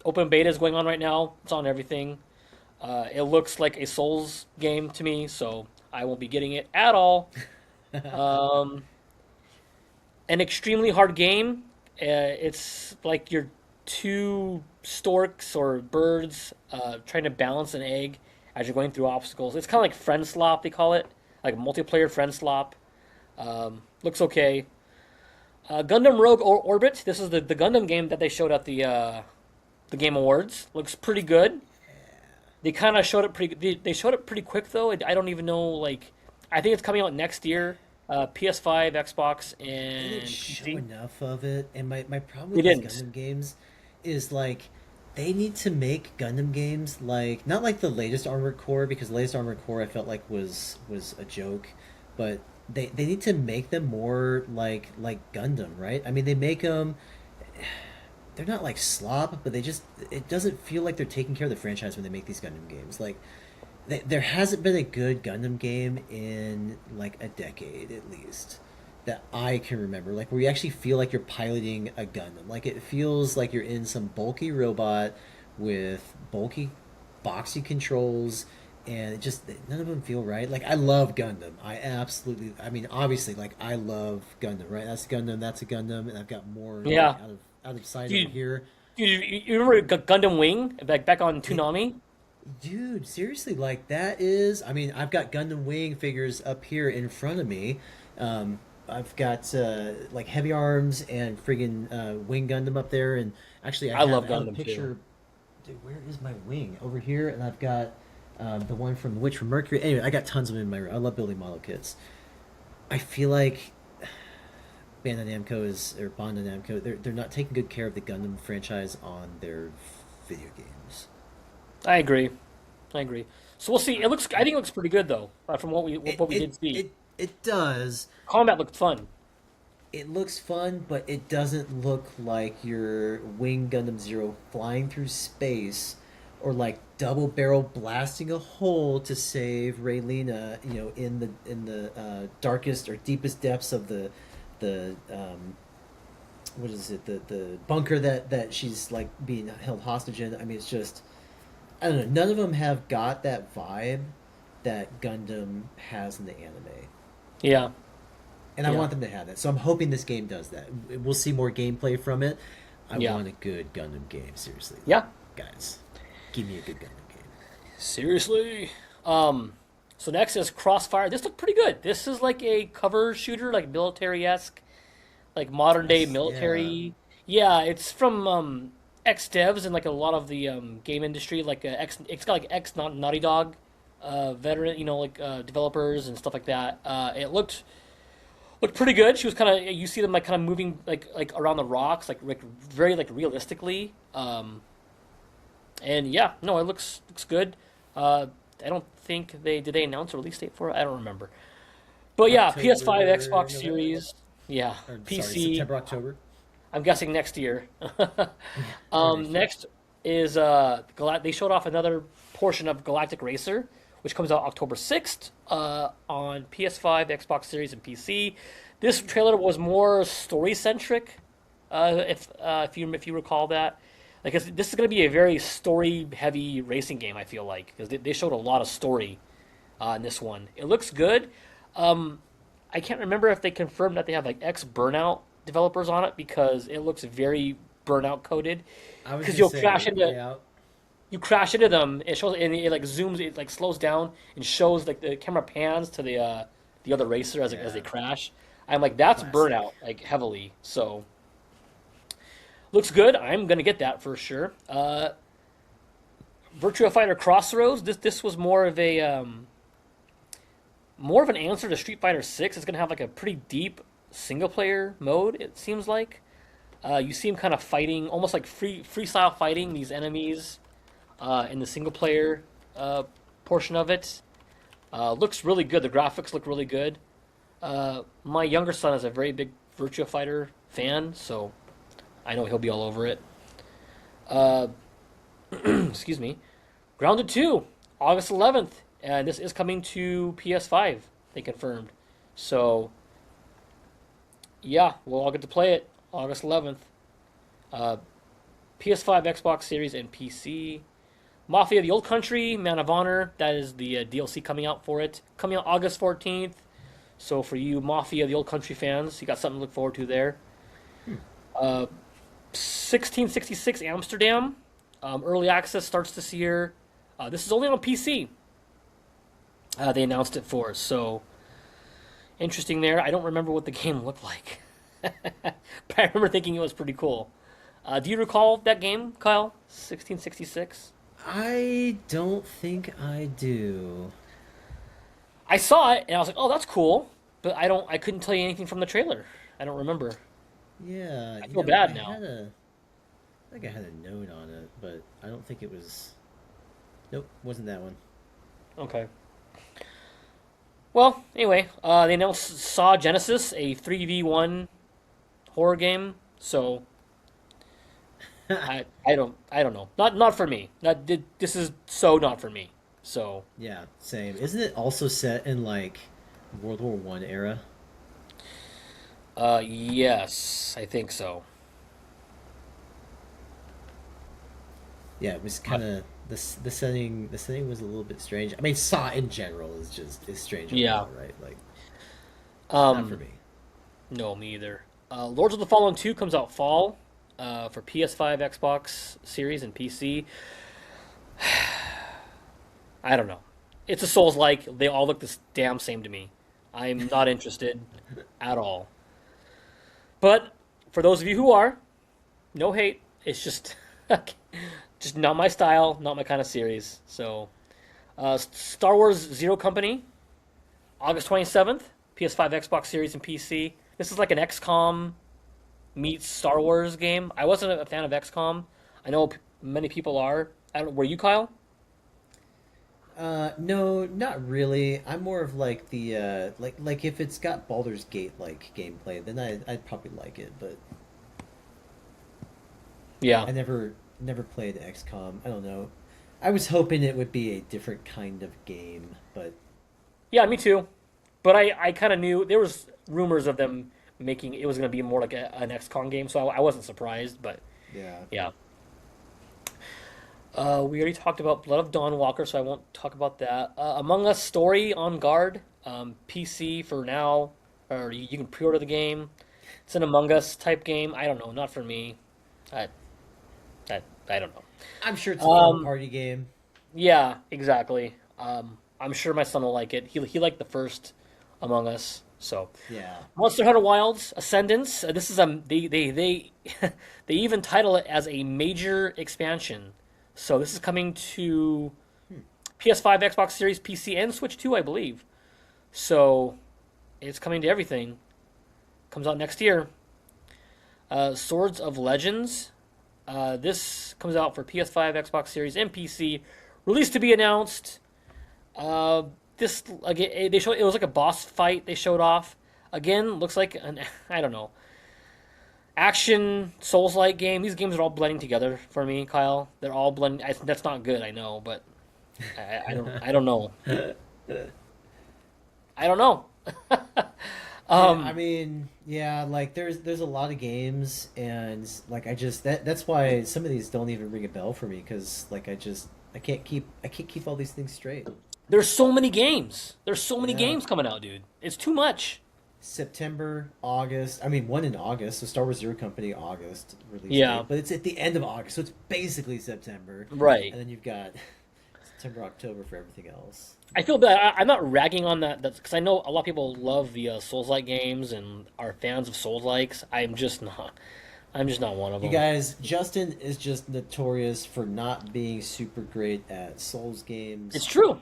Open beta is going on right now. It's on everything. It looks like a Souls game to me, so I won't be getting it at all. Um, an extremely hard game. It's like you're two storks or birds trying to balance an egg as you're going through obstacles. It's kind of like friend slop, they call it, like multiplayer friend slop. Looks okay. Gundam Rogue Orbit. This is the Gundam game that they showed at the Game Awards. Looks pretty good. They kind of showed it pretty. They showed it pretty quick though. I don't even know. Like, I think it's coming out next year. PS5, Xbox, They didn't and show PC. enough of it, and my problem They with these didn't. Gundam games is like they need to make Gundam games like not like the latest Armored Core because the latest Armored Core I felt like was a joke, but they need to make them more like Gundam, right? I mean, they make them they're not like slop, but they just it doesn't feel like they're taking care of the franchise when they make these Gundam games. Like there hasn't been a good Gundam game in like a decade at least that I can remember. Like where you actually feel like you're piloting a Gundam. Like it feels like you're in some bulky robot with bulky, boxy controls, and it just none of them feel right. Like I love Gundam. I absolutely. I mean, obviously, like I love Gundam. Right? That's Gundam. That's a Gundam, and I've got more like Yeah. out of sight over Dude, here. you remember Gundam Wing back on It, Toonami? Dude, seriously, like that is. I mean, I've got Gundam Wing figures up here in front of me. I've got like heavy arms and friggin' wing Gundam up there, and actually, I love I have a Gundam too. picture. Dude, where is my wing? Over here, and I've got the one from The Witch from Mercury. Anyway, I got tons of them in my room. I love building model kits. I feel like Bandai Namco is or Bandai Namco. They're not taking good care of the Gundam franchise on their video games. I agree. I agree. So we'll see. It looks. I think it looks pretty good though, from It what we it did see. it does. Combat looked fun. It looks fun, but it doesn't look like your Wing Gundam Zero flying through space or like double barrel blasting a hole to save Raylina, you know, in the darkest or deepest depths of the what is it the bunker that she's like being held hostage in. I mean, it's just I don't know. None of them have got that vibe that Gundam has in the anime. Yeah. And I Yeah. want them to have that. So I'm hoping this game does that. We'll see more gameplay from it. I Yeah. want a good Gundam game, seriously. Yeah. Guys, give me a good Gundam game. Seriously. So next is Crossfire. This looked pretty good. This is like a cover shooter, like military-esque, like modern day Yes, yeah. military. Yeah, it's from ex devs and like a lot of the game industry, like it's got like ex Naughty Dog veteran, like developers and stuff like that. It looked pretty good. She was kind of you see them like kind of moving like around the rocks, like very like realistically. And yeah, no, it looks good. I don't think they announce a release date for it. I don't remember. But yeah, PS5, October, Xbox November? Series, yeah, Or, sorry, PC. September, October? I'm guessing next year. Yeah, or next year. Next is they showed off another portion of Galactic Racer, which comes out October 6th on PS5, Xbox Series, and PC. This trailer was more story centric, if you recall that. Like this is going to be a very story heavy racing game. I feel like because they showed a lot of story in this one. It looks good. Um, I can't remember if they confirmed that they have like ex Burnout developers on it because it looks very Burnout coded. I was Because going to you'll crash say, into yeah. you crash into them, it shows and it like zooms, it like slows down and shows like the camera pans to the other racer as they Yeah, crash. I'm like that's classic. burnout like heavily. So looks good. I'm gonna get that for sure. Virtua Fighter Crossroads. This was more of an answer to Street Fighter 6. It's gonna have like a pretty deep single player mode. It seems like you see him kind of fighting, almost like freestyle fighting these enemies in the single player portion of it. Looks really good. The graphics look really good. My younger son is a very big Virtua Fighter fan, so I know he'll be all over it. Uh, excuse me. Grounded 2, August 11th, and this is coming to PS5. They confirmed. So yeah, we'll all get to play it August 11th. Uh, PS5, Xbox Series, and PC. Mafia of the Old Country, Man of Honor. That is the DLC coming out for it. Coming out August 14th. So for you Mafia of the Old Country fans, you got something to look forward to there. Hmm. Uh, 1666 Amsterdam. Early access starts this year. This is only on PC. They announced it for us. So interesting there. I don't remember what the game looked like. But I remember thinking it was pretty cool. Do you recall that game, Kyle? 1666? I don't think I do. I saw it and I was like, "Oh, that's cool," but I couldn't tell you anything from the trailer. I don't remember. Yeah, I you feel know, bad now. I think I had a note on it, but I don't think it was. Nope, wasn't that one. Okay. Well, anyway, they announced Saw Genesis, a 3v1 horror game. So I don't know. Not for me. This is so not for me. So Yeah, same. Isn't it also set in like World War I era? yes, I think so. Yeah, it was Uh, kind of the setting. The setting was a little bit strange. I mean, Saw in general is strange yeah. overall, right? Like, not for Um, me. no, me either. Lords of the Fallen 2 comes out fall for PS5, Xbox Series, and PC. I don't know. It's a Souls like. They all look this damn same to me. I'm not interested at all. But for those of you who are, no hate. It's just just not my style, not my kind of series. So, Star Wars Zero Company, August 27th, PS5, Xbox Series, and PC. This is like an XCOM meets Star Wars game. I wasn't a fan of XCOM. I know many people are. I don't, were you, Kyle? No, not really. I'm more of like the like if it's got Baldur's Gate like gameplay, then I'd probably like it. But Yeah. I never played XCOM. I don't know. I was hoping it would be a different kind of game, but Yeah, me too. But I kind of knew there was rumors of them making it was going to be more like an XCOM game, so I wasn't surprised. But yeah. yeah, we already talked about Blood of Dawn Walker, so I won't talk about that. Among Us Story on Guard, PC for now, or you can pre-order the game. It's an Among Us type game. I don't know, not for me. I I don't know. I'm sure it's a fun Um, party game. yeah, exactly. I'm sure my son will like it. He liked the first Among Us, so. Yeah. Monster Hunter Wilds Ascendance. This is a they they even title it as a major expansion. So this is coming to Hmm. PS5, Xbox Series, PC, and Switch 2, I believe. So it's coming to everything. Comes out next year. Swords of Legends. This comes out for PS5, Xbox Series, and PC. Release to be announced. Uh, this again, they showed it was like a boss fight they showed off. Again, looks like an I don't know action Souls-like game. These games are all blending together for me, Kyle. They're all blending. That's not good, I know, but I don't know. I don't know. Yeah, I Um, mean, yeah, like there's a lot of games, and like I just that's why some of these don't even ring a bell for me because like I can't keep all these things straight. there's so many games. There's so many Yeah, games coming out, dude. It's too much. September, August. I mean, one in August. So Star Wars Zero Company August release Yeah, date, but it's at the end of August, so it's basically September, right. and then you've got September, October for everything else. I feel bad. I'm not ragging on that. That's because I know a lot of people love the Souls-like games and are fans of Souls-likes. I'm just not. I'm just not one of You them. guys, Justin is just notorious for not being super great at Souls It's games. true.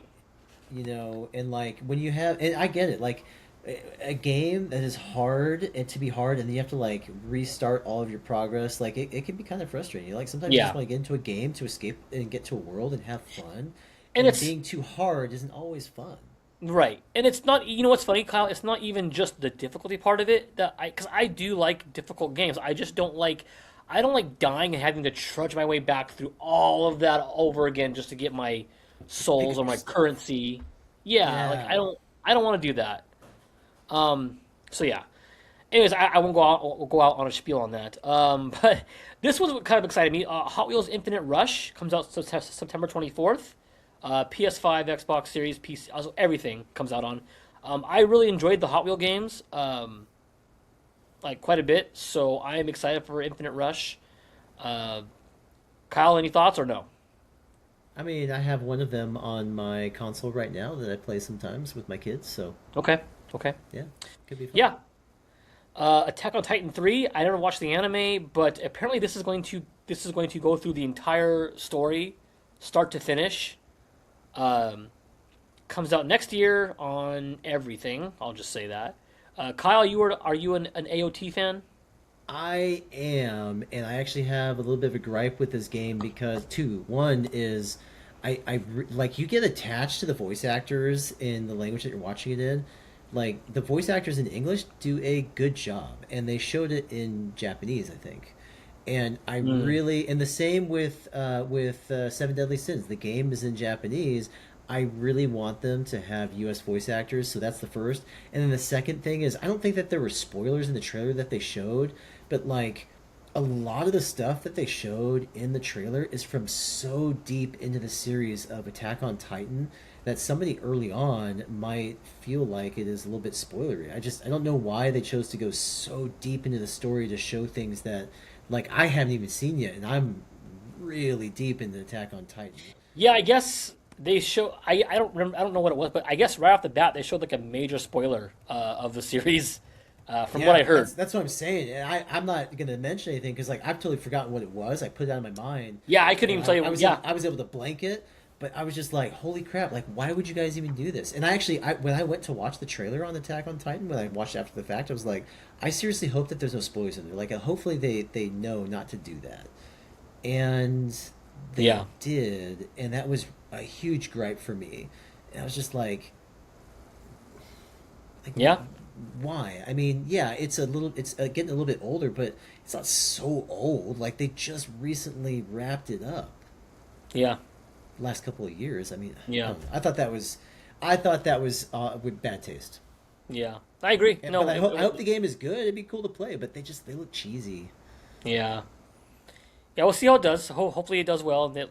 And like when you have, and I get it, like a game that is hard and to be hard, and then you have to like restart all of your progress, like it can be kind of frustrating. Like sometimes you just Yeah, want to get into a game to escape and get to a world and have fun, and and it's being too hard isn't always fun. right. And it's not. You know what's funny, Kyle? It's not even just the difficulty part of it. That I because I do like difficult games. I just don't like. I don't like dying and having to trudge my way back through all of that over again just to get my Pick souls up or your my stuff. currency. Yeah, like I Yeah. don't. I don't want to do that. Um. So yeah. Anyways, I won't go out on a spiel on that. But this was what kind of excited me. Hot Wheels Infinite Rush comes out September 24th. PS5, Xbox Series, PC, also everything comes out on. I really enjoyed the Hot Wheel games, like quite a bit. So I am excited for Infinite Rush. Uh, Kyle, any thoughts or no? I mean, I have one of them on my console right now that I play sometimes with my kids, so Okay, okay, yeah, could be fun. yeah. Attack on Titan 3. I never watched the anime, but apparently this is going to go through the entire story, start to finish. Um, Comes out next year on everything. I'll just say that. Kyle, are you an AOT fan? I am, and I actually have a little bit of a gripe with this game because two. One is, like you get attached to the voice actors in the language that you're watching it in. Like the voice actors in English do a good job, and they showed it in Japanese, I think. And I Mm, really, and the same with Seven Deadly Sins. The game is in Japanese. I really want them to have U.S. voice actors, so that's the first. And then the second thing is, I don't think that there were spoilers in the trailer that they showed, but like a lot of the stuff that they showed in the trailer is from so deep into the series of Attack on Titan that somebody early on might feel like it is a little bit spoilery. I don't know why they chose to go so deep into the story to show things that like I haven't even seen yet, and I'm really deep into Attack on Titan. yeah, I guess they show. I don't remember. I don't know what it was, but I guess right off the bat they showed like a major spoiler of the series, from what I Yeah, heard. that's what I'm saying. And I'm not gonna mention anything because like I've totally forgotten what it was. I put it out of my mind, Yeah, I couldn't and even tell I you. was able, Yeah, I was able to blank it, but I was just like, holy crap! Like, why would you guys even do this? And when I went to watch the trailer on Attack on Titan, when I watched it after the fact, I was like, I seriously hope that there's no spoilers in there. Like, hopefully they know not to do that, and they yeah, did, and that was a huge gripe for me. And I was just like yeah, why? I mean, yeah, it's getting a little bit older, but it's not so old. Like they just recently wrapped it up yeah, last couple of years. I mean, I yeah, don't know. I thought that was with bad taste. yeah. I agree. And, but No, I hope the game is good. It'd be cool to play, but they look cheesy. yeah, yeah. We'll see how it does. Hopefully it does well. And that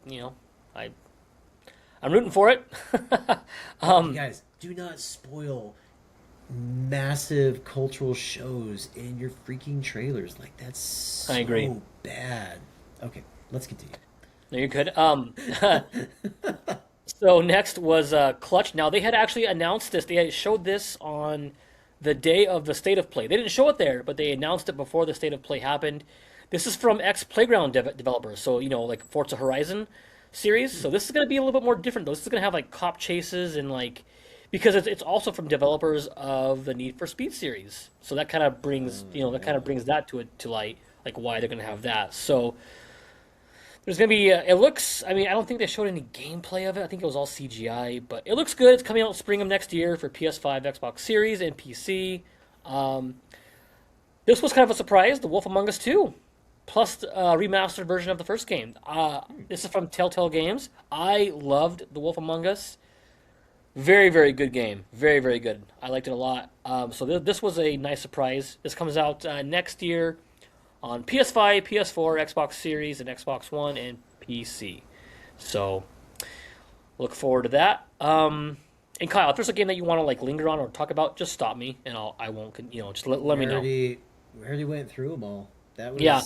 you know, I I'm rooting for it. You um, guys, do not spoil massive cultural shows in your freaking trailers. Like that's I agree. so bad. Okay, let's continue. No, you're good. So next was Clutch. Now they had actually announced this. They had showed this on the day of the State of Play. They didn't show it there, but they announced it before the State of Play happened. This is from ex Playground developers, so like Forza Horizon series. So this is going to be a little bit more different though. This is going to have like cop chases and like because it's also from developers of the Need for Speed series. So that kind of brings that to light, like why they're going to have that. So there's gonna be. It looks. I mean, I don't think they showed any gameplay of it. I think it was all CGI, but it looks good. It's coming out spring of next year for PS5, Xbox Series, and PC. Um, this was kind of a surprise. The Wolf Among Us 2, plus a remastered version of the first game. This is from Telltale Games. I loved The Wolf Among Us. Very, very good game. Very, very good. I liked it a lot. So this was a nice surprise. This comes out next year on PS5, PS4, Xbox Series, and Xbox One and PC. So look forward to that. And Kyle, if there's a game that you want to like linger on or talk about, just stop me, and I won't, just let me know. We already went through them all. Yeah,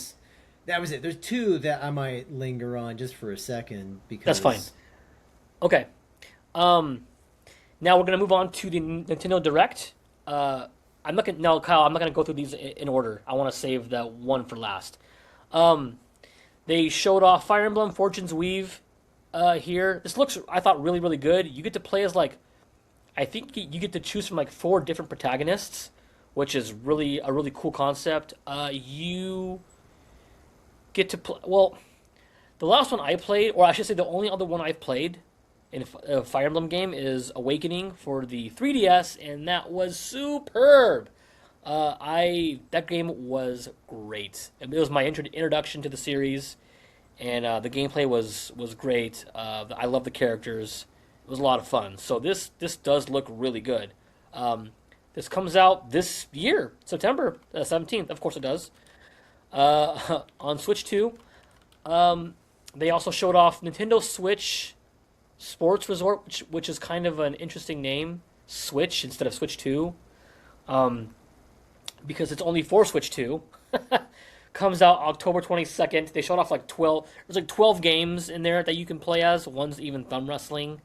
That was it. There's two that I might linger on just for a second that's fine. because Okay. Um, Now we're gonna move on to the Nintendo Direct. I'm not gonna no Kyle. I'm not gonna go through these in order. I want to save that one for last. Um, they showed off Fire Emblem Fortune's Weave here. This looks, I thought, really really good. You get to play as like, I think you get to choose from like four different protagonists, which is really a really cool concept. You get to play. Well, the last one I played, or I should say, the only other one I've played in a Fire Emblem game is Awakening for the 3DS, and that was superb. I That game was great. It was my introduction to the series, and the gameplay was great. I love the characters. It was a lot of fun. So this does look really good. This comes out this year, September 17th. Of course it does. On Switch 2. They also showed off Nintendo Switch Sports Resort, which is kind of an interesting name, Switch instead of Switch 2, because it's only for Switch 2. Comes out October 22nd. They showed off like 12. There's like 12 games in there that you can play as. One's even thumb wrestling.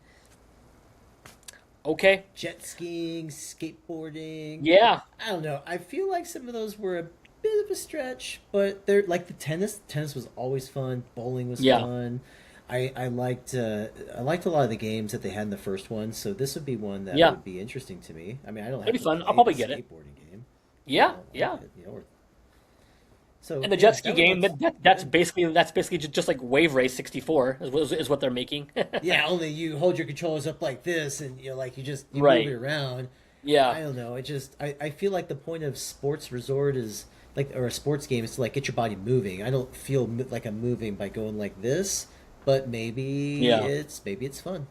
Okay. jet skiing, skateboarding. Yeah. I don't know. I feel like some of those were a bit of a stretch, but they're like the tennis. Tennis was always fun. Bowling was Yeah. fun. I liked a lot of the games that they had in the first one, so this would be one that Yeah. would be interesting to me. I mean, I don't It'd have be to fun. I'll play the probably get it. skateboarding game. I Yeah. don't Yeah. like it, you know. So And the jet yeah, ski game, that's good. basically just like Wave Race 64 is what they're making. Yeah, only you hold your controllers up like this, and like you move it Right. around. Yeah. I don't know. I feel like the point of sports resort is like, or a sports game is to like get your body moving. I don't feel like I'm moving by going like this, but Yeah. maybe it's fun.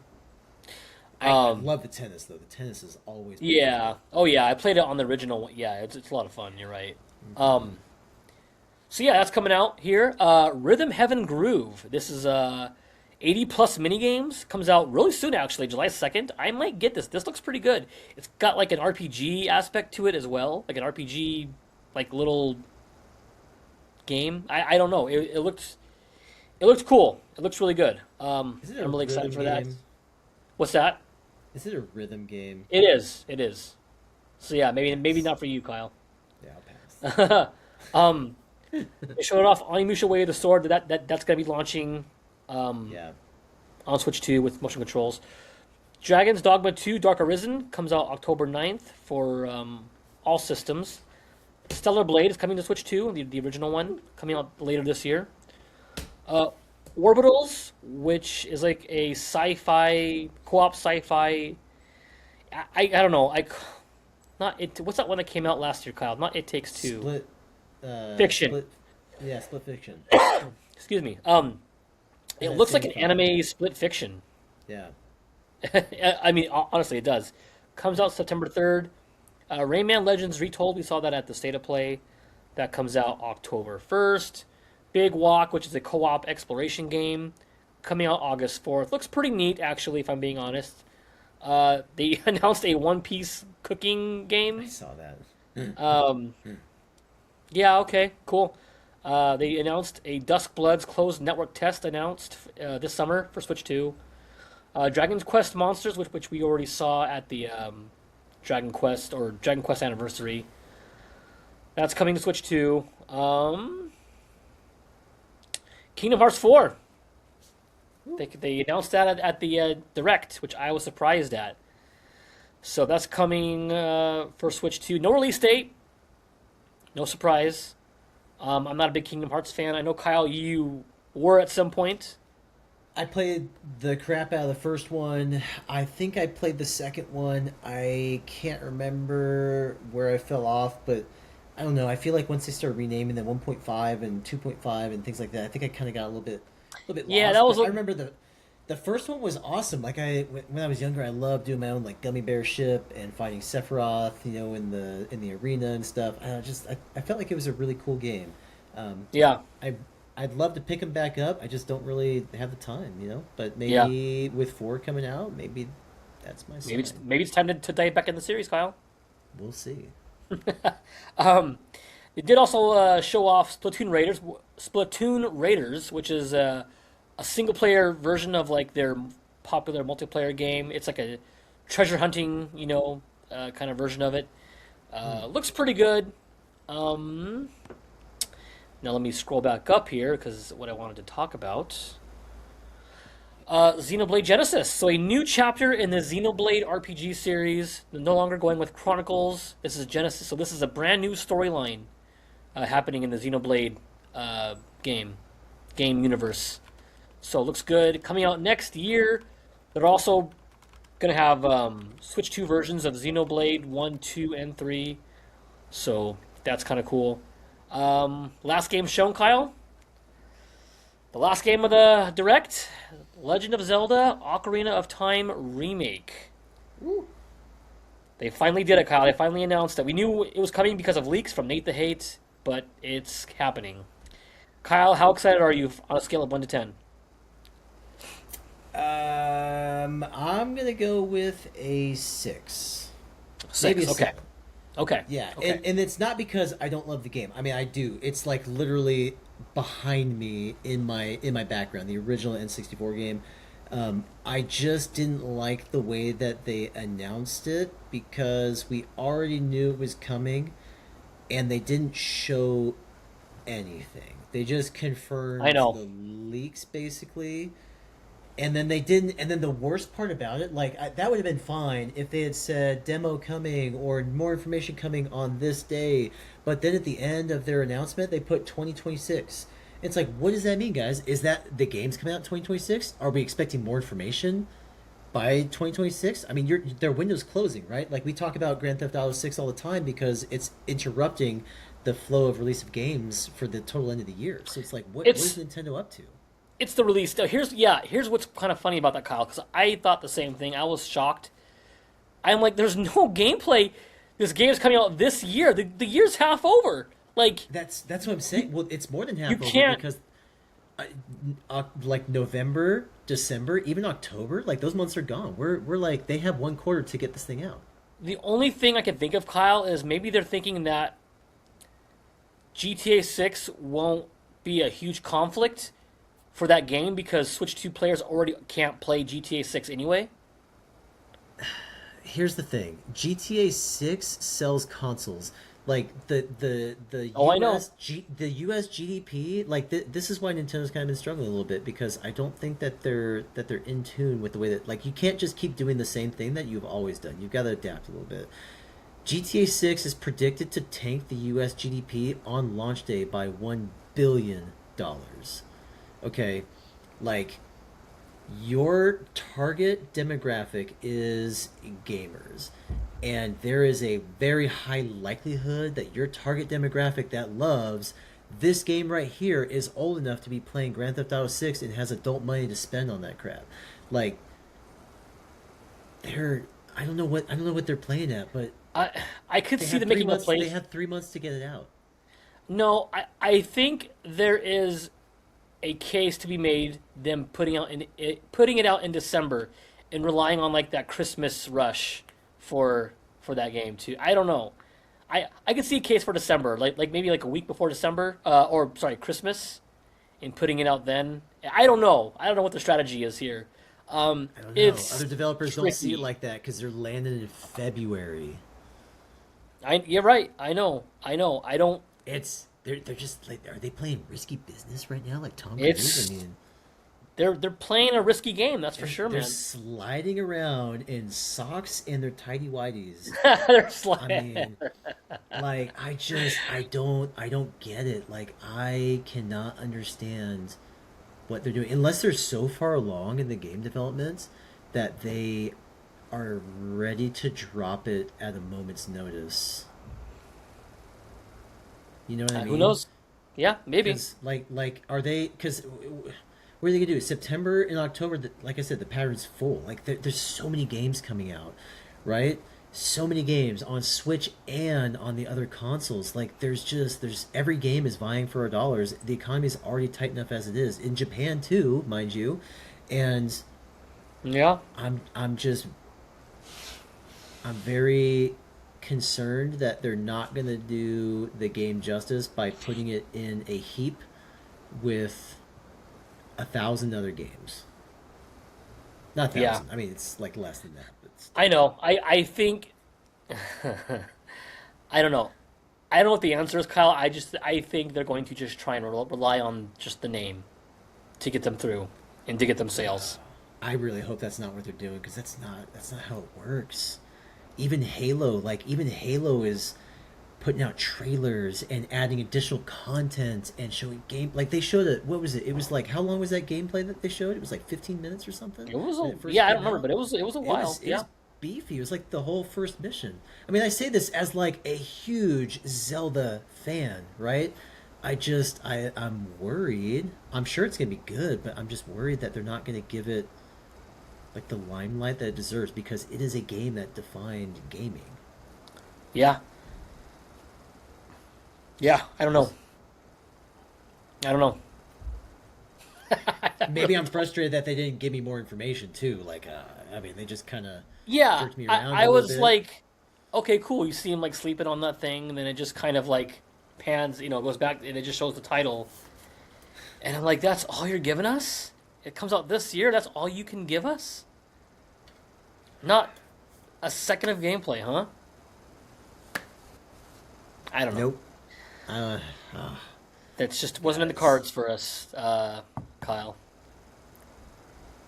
I Um, love the tennis though. The tennis has always been fun. yeah. Oh yeah. I played it on the original one. Yeah, it's a lot of fun. You're right. Hmm. Um, so yeah, that's coming out here. Rhythm Heaven Groove. This is 80 plus mini games. Comes out really soon actually, July 2nd. I might get this. This looks pretty good. It's got like an RPG aspect to it as well, like an RPG like little game. I don't know. It looked cool. It looks really good. Is it a I'm really excited rhythm for that. game? What's that? Is it a rhythm game? It is. It is. So yeah, maybe Pass. not for you, Kyle. Yeah, I'll um, they showed off Onimusha Way of the Sword. That's gonna be launching pass. um, Yeah. on Switch 2 with motion controls. Dragon's Dogma 2 Dark Arisen comes out October 9th for all systems. Stellar Blade is coming to Switch 2, the original one, coming out later this year. Uh, Orbitals, which is like a sci-fi co-op sci-fi. I don't know. Not it. What's that one that came out last year, Kyle? Not It Takes Two. Split. Fiction. Yeah, split fiction. Excuse me. It That looks like same an company. anime split fiction. Yeah. I mean, honestly, it does. Comes out September 3rd. Rayman Legends Retold, we saw that at the State of Play. That comes out October 1st. Big Walk, which is a co op exploration game, coming out August 4th. Looks pretty neat, actually, if I'm being honest. They announced a One Piece cooking I game. saw that. Um, yeah, okay, cool. They announced a Dusk Bloods closed network test announced this summer for Switch 2. Dragon's Quest Monsters, which we already saw at the Dragon Quest Anniversary. That's coming to Switch 2. Kingdom Hearts 4. They announced that at the Direct, which I was surprised at. So that's coming for Switch 2. No release date. No surprise. I'm not a big Kingdom Hearts fan. I know, Kyle, you were at some point. I played the crap out of the first one. I think I played the second one. I can't remember where I fell off, but I don't know. I feel like once they started renaming them 1.5 and 2.5 and things like that, I think I kind of got a little bit Yeah, that lost. was But I remember the first one was awesome. Like when I was younger, I loved doing my own like gummy bear ship and fighting Sephiroth, in the arena and stuff. I felt like it was a really cool game. Um, Yeah, I I'd love to pick them back up. I just don't really have the time. But yeah. maybe with four coming out, maybe That's my Maybe it's sign. maybe it's time to dive back in the series, Kyle. We'll see. Um, it did also show off Splatoon Raiders, which is a single player version of like their popular multiplayer game. It's like a treasure hunting, kind of version of it. Hmm. Looks pretty good. Um, Now let me scroll back up here because what I wanted to talk about. Xenoblade Genesis. So a new chapter in the Xenoblade RPG series. They're no longer going with Chronicles. This is Genesis. So this is a brand new storyline happening in the Xenoblade uh, game game universe. So it looks good. Coming out next year. They're also gonna have Switch 2 versions of Xenoblade 1, 2, and 3. So that's kind of cool. Last game shown, Kyle. The last game of the Direct, Legend of Zelda Ocarina of Time Remake. Woo. They finally did it, Kyle. They finally announced that. We knew it was coming because of leaks from Nate the Hate, but it's happening. Kyle, how excited are you on a scale of 1 to 10? I'm gonna go with a 6, maybe a 6. Okay. 7. Okay. Yeah, Okay. and it's not because I don't love the game. I mean, I do. It's like literally behind me in my background, the original N64 game. I just didn't like the way that they announced it because we already knew it was coming, and they didn't show anything. They just I confirmed know. the leaks basically, and then they didn't. And then the worst part about it, like that would have been fine if they had said demo coming or more information coming on this day. But then at the end of their announcement, they put 2026. It's like, what does that mean, guys? Is that the game's coming out in 2026? Are we expecting more information by 2026? I mean, their window's closing, right? Like we talk about Grand Theft Auto 6 all the time because it's interrupting the flow of release of games for the total end of the year. So it's like, what is It's Nintendo up to? it's the release. Now, here's what's kind of funny about that, Kyle, because I thought the same thing. I was shocked. I'm like, there's no gameplay. This game's coming out this year. The year's half over. Like, That's what I'm saying. Well, it's more than you half over can't. because, like November, December, even October, like those months are gone. We're like they have 1 quarter to get this thing out. The only thing I can think of, Kyle, is maybe they're thinking that GTA 6 won't be a huge conflict for that game because Switch 2 players already can't play GTA 6 anyway. Here's the thing: GTA 6 sells consoles. Like the Oh, I know. the US GDP, like this is why Nintendo's kind of been struggling a little bit because I don't think that they're in tune with the way that like you can't just keep doing the same thing that you've always done. You've got to adapt a little bit. GTA 6 is predicted to tank the US GDP on launch day by $1 billion. Okay, like your target demographic is gamers, and there is a very high likelihood that your target demographic that loves this game right here is old enough to be playing Grand Theft Auto 6 and has adult money to spend on that crap. Like they're I don't know what they're playing at, but I could they see have them three making a months they place. have 3 months to get it out. No, I think there is a case to be made them putting it out in December and relying on like that Christmas rush for that game too. I don't know. I could see a case for December, like maybe like a week before December, or sorry, Christmas, and putting it out then. I don't know. I don't know what the strategy is here. I don't know. Other It's developers don't see it tricky. like that because they're landing in February. You're right. I know. I know. I don't. They're just like, are they playing risky business right now like Tom Cruise? It's I mean, they're playing a risky game. That's for sure, they're man. sliding around in socks and their tidy whities. They're I sli- mean, like I don't get it. Like I cannot understand what they're doing unless they're so far along in the game development that they are ready to drop it at a moment's notice. You know what I Who mean? knows? Yeah, maybe. Because like are they? Because what are they gonna do? September and October. Like I said, the pattern's full. Like there's so many games coming out, right? So many games on Switch and on the other consoles. Like there's every game is vying for our dollars. The economy is already tight enough as it is in Japan too, mind you, and Yeah. I'm just I'm very concerned that they're not going to do the game justice by putting it in a heap with 1,000 other games. Not Yeah, 1,000. I mean, it's like less than that, but I still. know. I think I don't know. I don't know what the answer is, Kyle. I think they're going to just try and rely on just the name to get them through and to get them sales. I really hope that's not what they're doing because that's not how it works. Even Halo, like even Halo is putting out trailers and adding additional content and showing game. Like they showed it. What was it? It was like how long was that gameplay that they showed? It was like 15 minutes or something It was when a it first yeah, I don't came remember, out. but it was a It while. was it Yeah. was beefy. It was like the whole first mission. I mean, I say this as like a huge Zelda fan, right? I'm worried. I'm sure it's gonna be good, but I'm just worried that they're not gonna give it like the limelight that it deserves because it is a game that defined gaming. Yeah. Yeah, I don't know. I don't know. I Maybe really I'm don't. frustrated that they didn't give me more information too. Like, I mean, they just kind of Yeah, jerked me I, around a I little was bit. like, okay, cool. You see him like sleeping on that thing, and then it just kind of like pans, goes back and it just shows the title. And I'm like, that's all you're giving us? It comes out this year. That's all you can give us? Not a second of gameplay, huh? I don't know. Nope. Uh, uh, That's just wasn't yeah, in the it's cards for us, Kyle.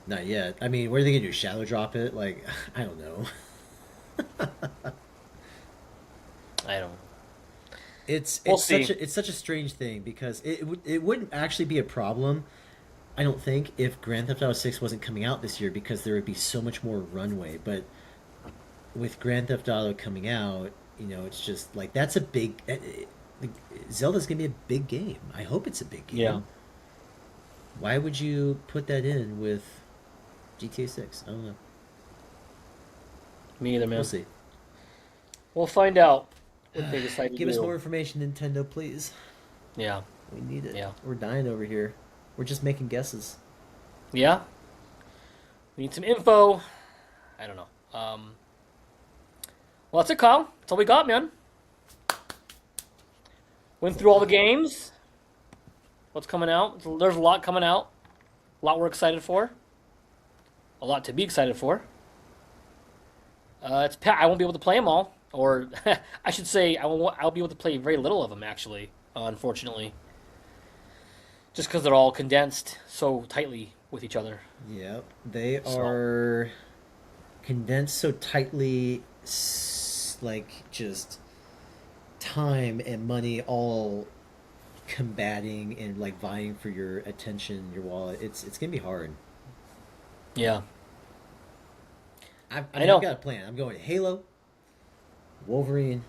not yet. I mean, what are they gonna do? Shadow drop it? Like, I don't know. I don't. It's We'll it's such see. a strange thing because it wouldn't actually be a problem. I don't think if Grand Theft Auto 6 wasn't coming out this year because there would be so much more runway. But with Grand Theft Auto coming out, it's just like that's a big. Zelda's gonna be a big game. I hope it's a big Yeah, game. Why would you put that in with GTA 6? I don't know. me either, We'll man. see. We'll find out what they decide to Give us do. more information, Nintendo, please. Yeah, We need it. yeah, We're dying over here. We're just making guesses. yeah. We need some info. I don't know. Well, that's it, Kyle. That's all we got, man. Went That's a through all the lot. games. What's coming out? There's a lot coming out. A lot we're excited for. A lot to be excited for. I won't be able to play them all, or I should say, I'll be able to play very little of them actually. Unfortunately, just because they're all condensed so tightly with each other. Yep. They So are condensed so tightly, like just time and money all combating and like vying for your attention, your wallet. It's gonna be hard. yeah, I I mean, I've know. got a plan. I'm going Halo, Wolverine,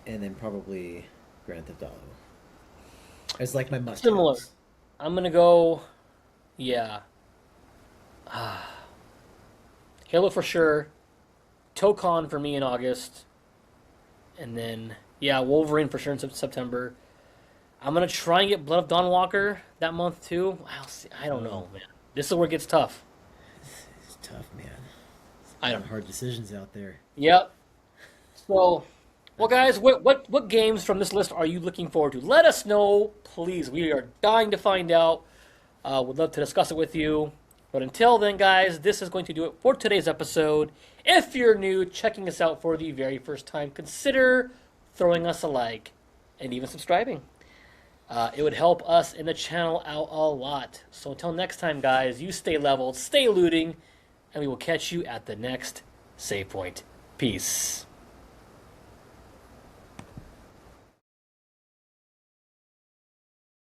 and then probably Grand Theft Auto. It's like my Similar. must-haves. I'm gonna go. Yeah, Halo for sure. Tokon for me in August, and then yeah, Wolverine for sure in September. I'm gonna try and get Blood of Dawn Walker that month too. I'll see. I don't Oh, know, man. This is where it gets tough. it's tough, man. I A lot don't of know. hard decisions out there. Yep. So, well, I don't guys, know. what games from this list are you looking forward to? Let us know, please. We are dying to find out. Would love to discuss it with you. But until then, guys, this is going to do it for today's episode. If you're new, checking us out for the very first time, consider throwing us a like and even subscribing. It would help us in the channel out a lot. So until next time, guys, you stay leveled, stay looting, and we will catch you at the next save point. Peace.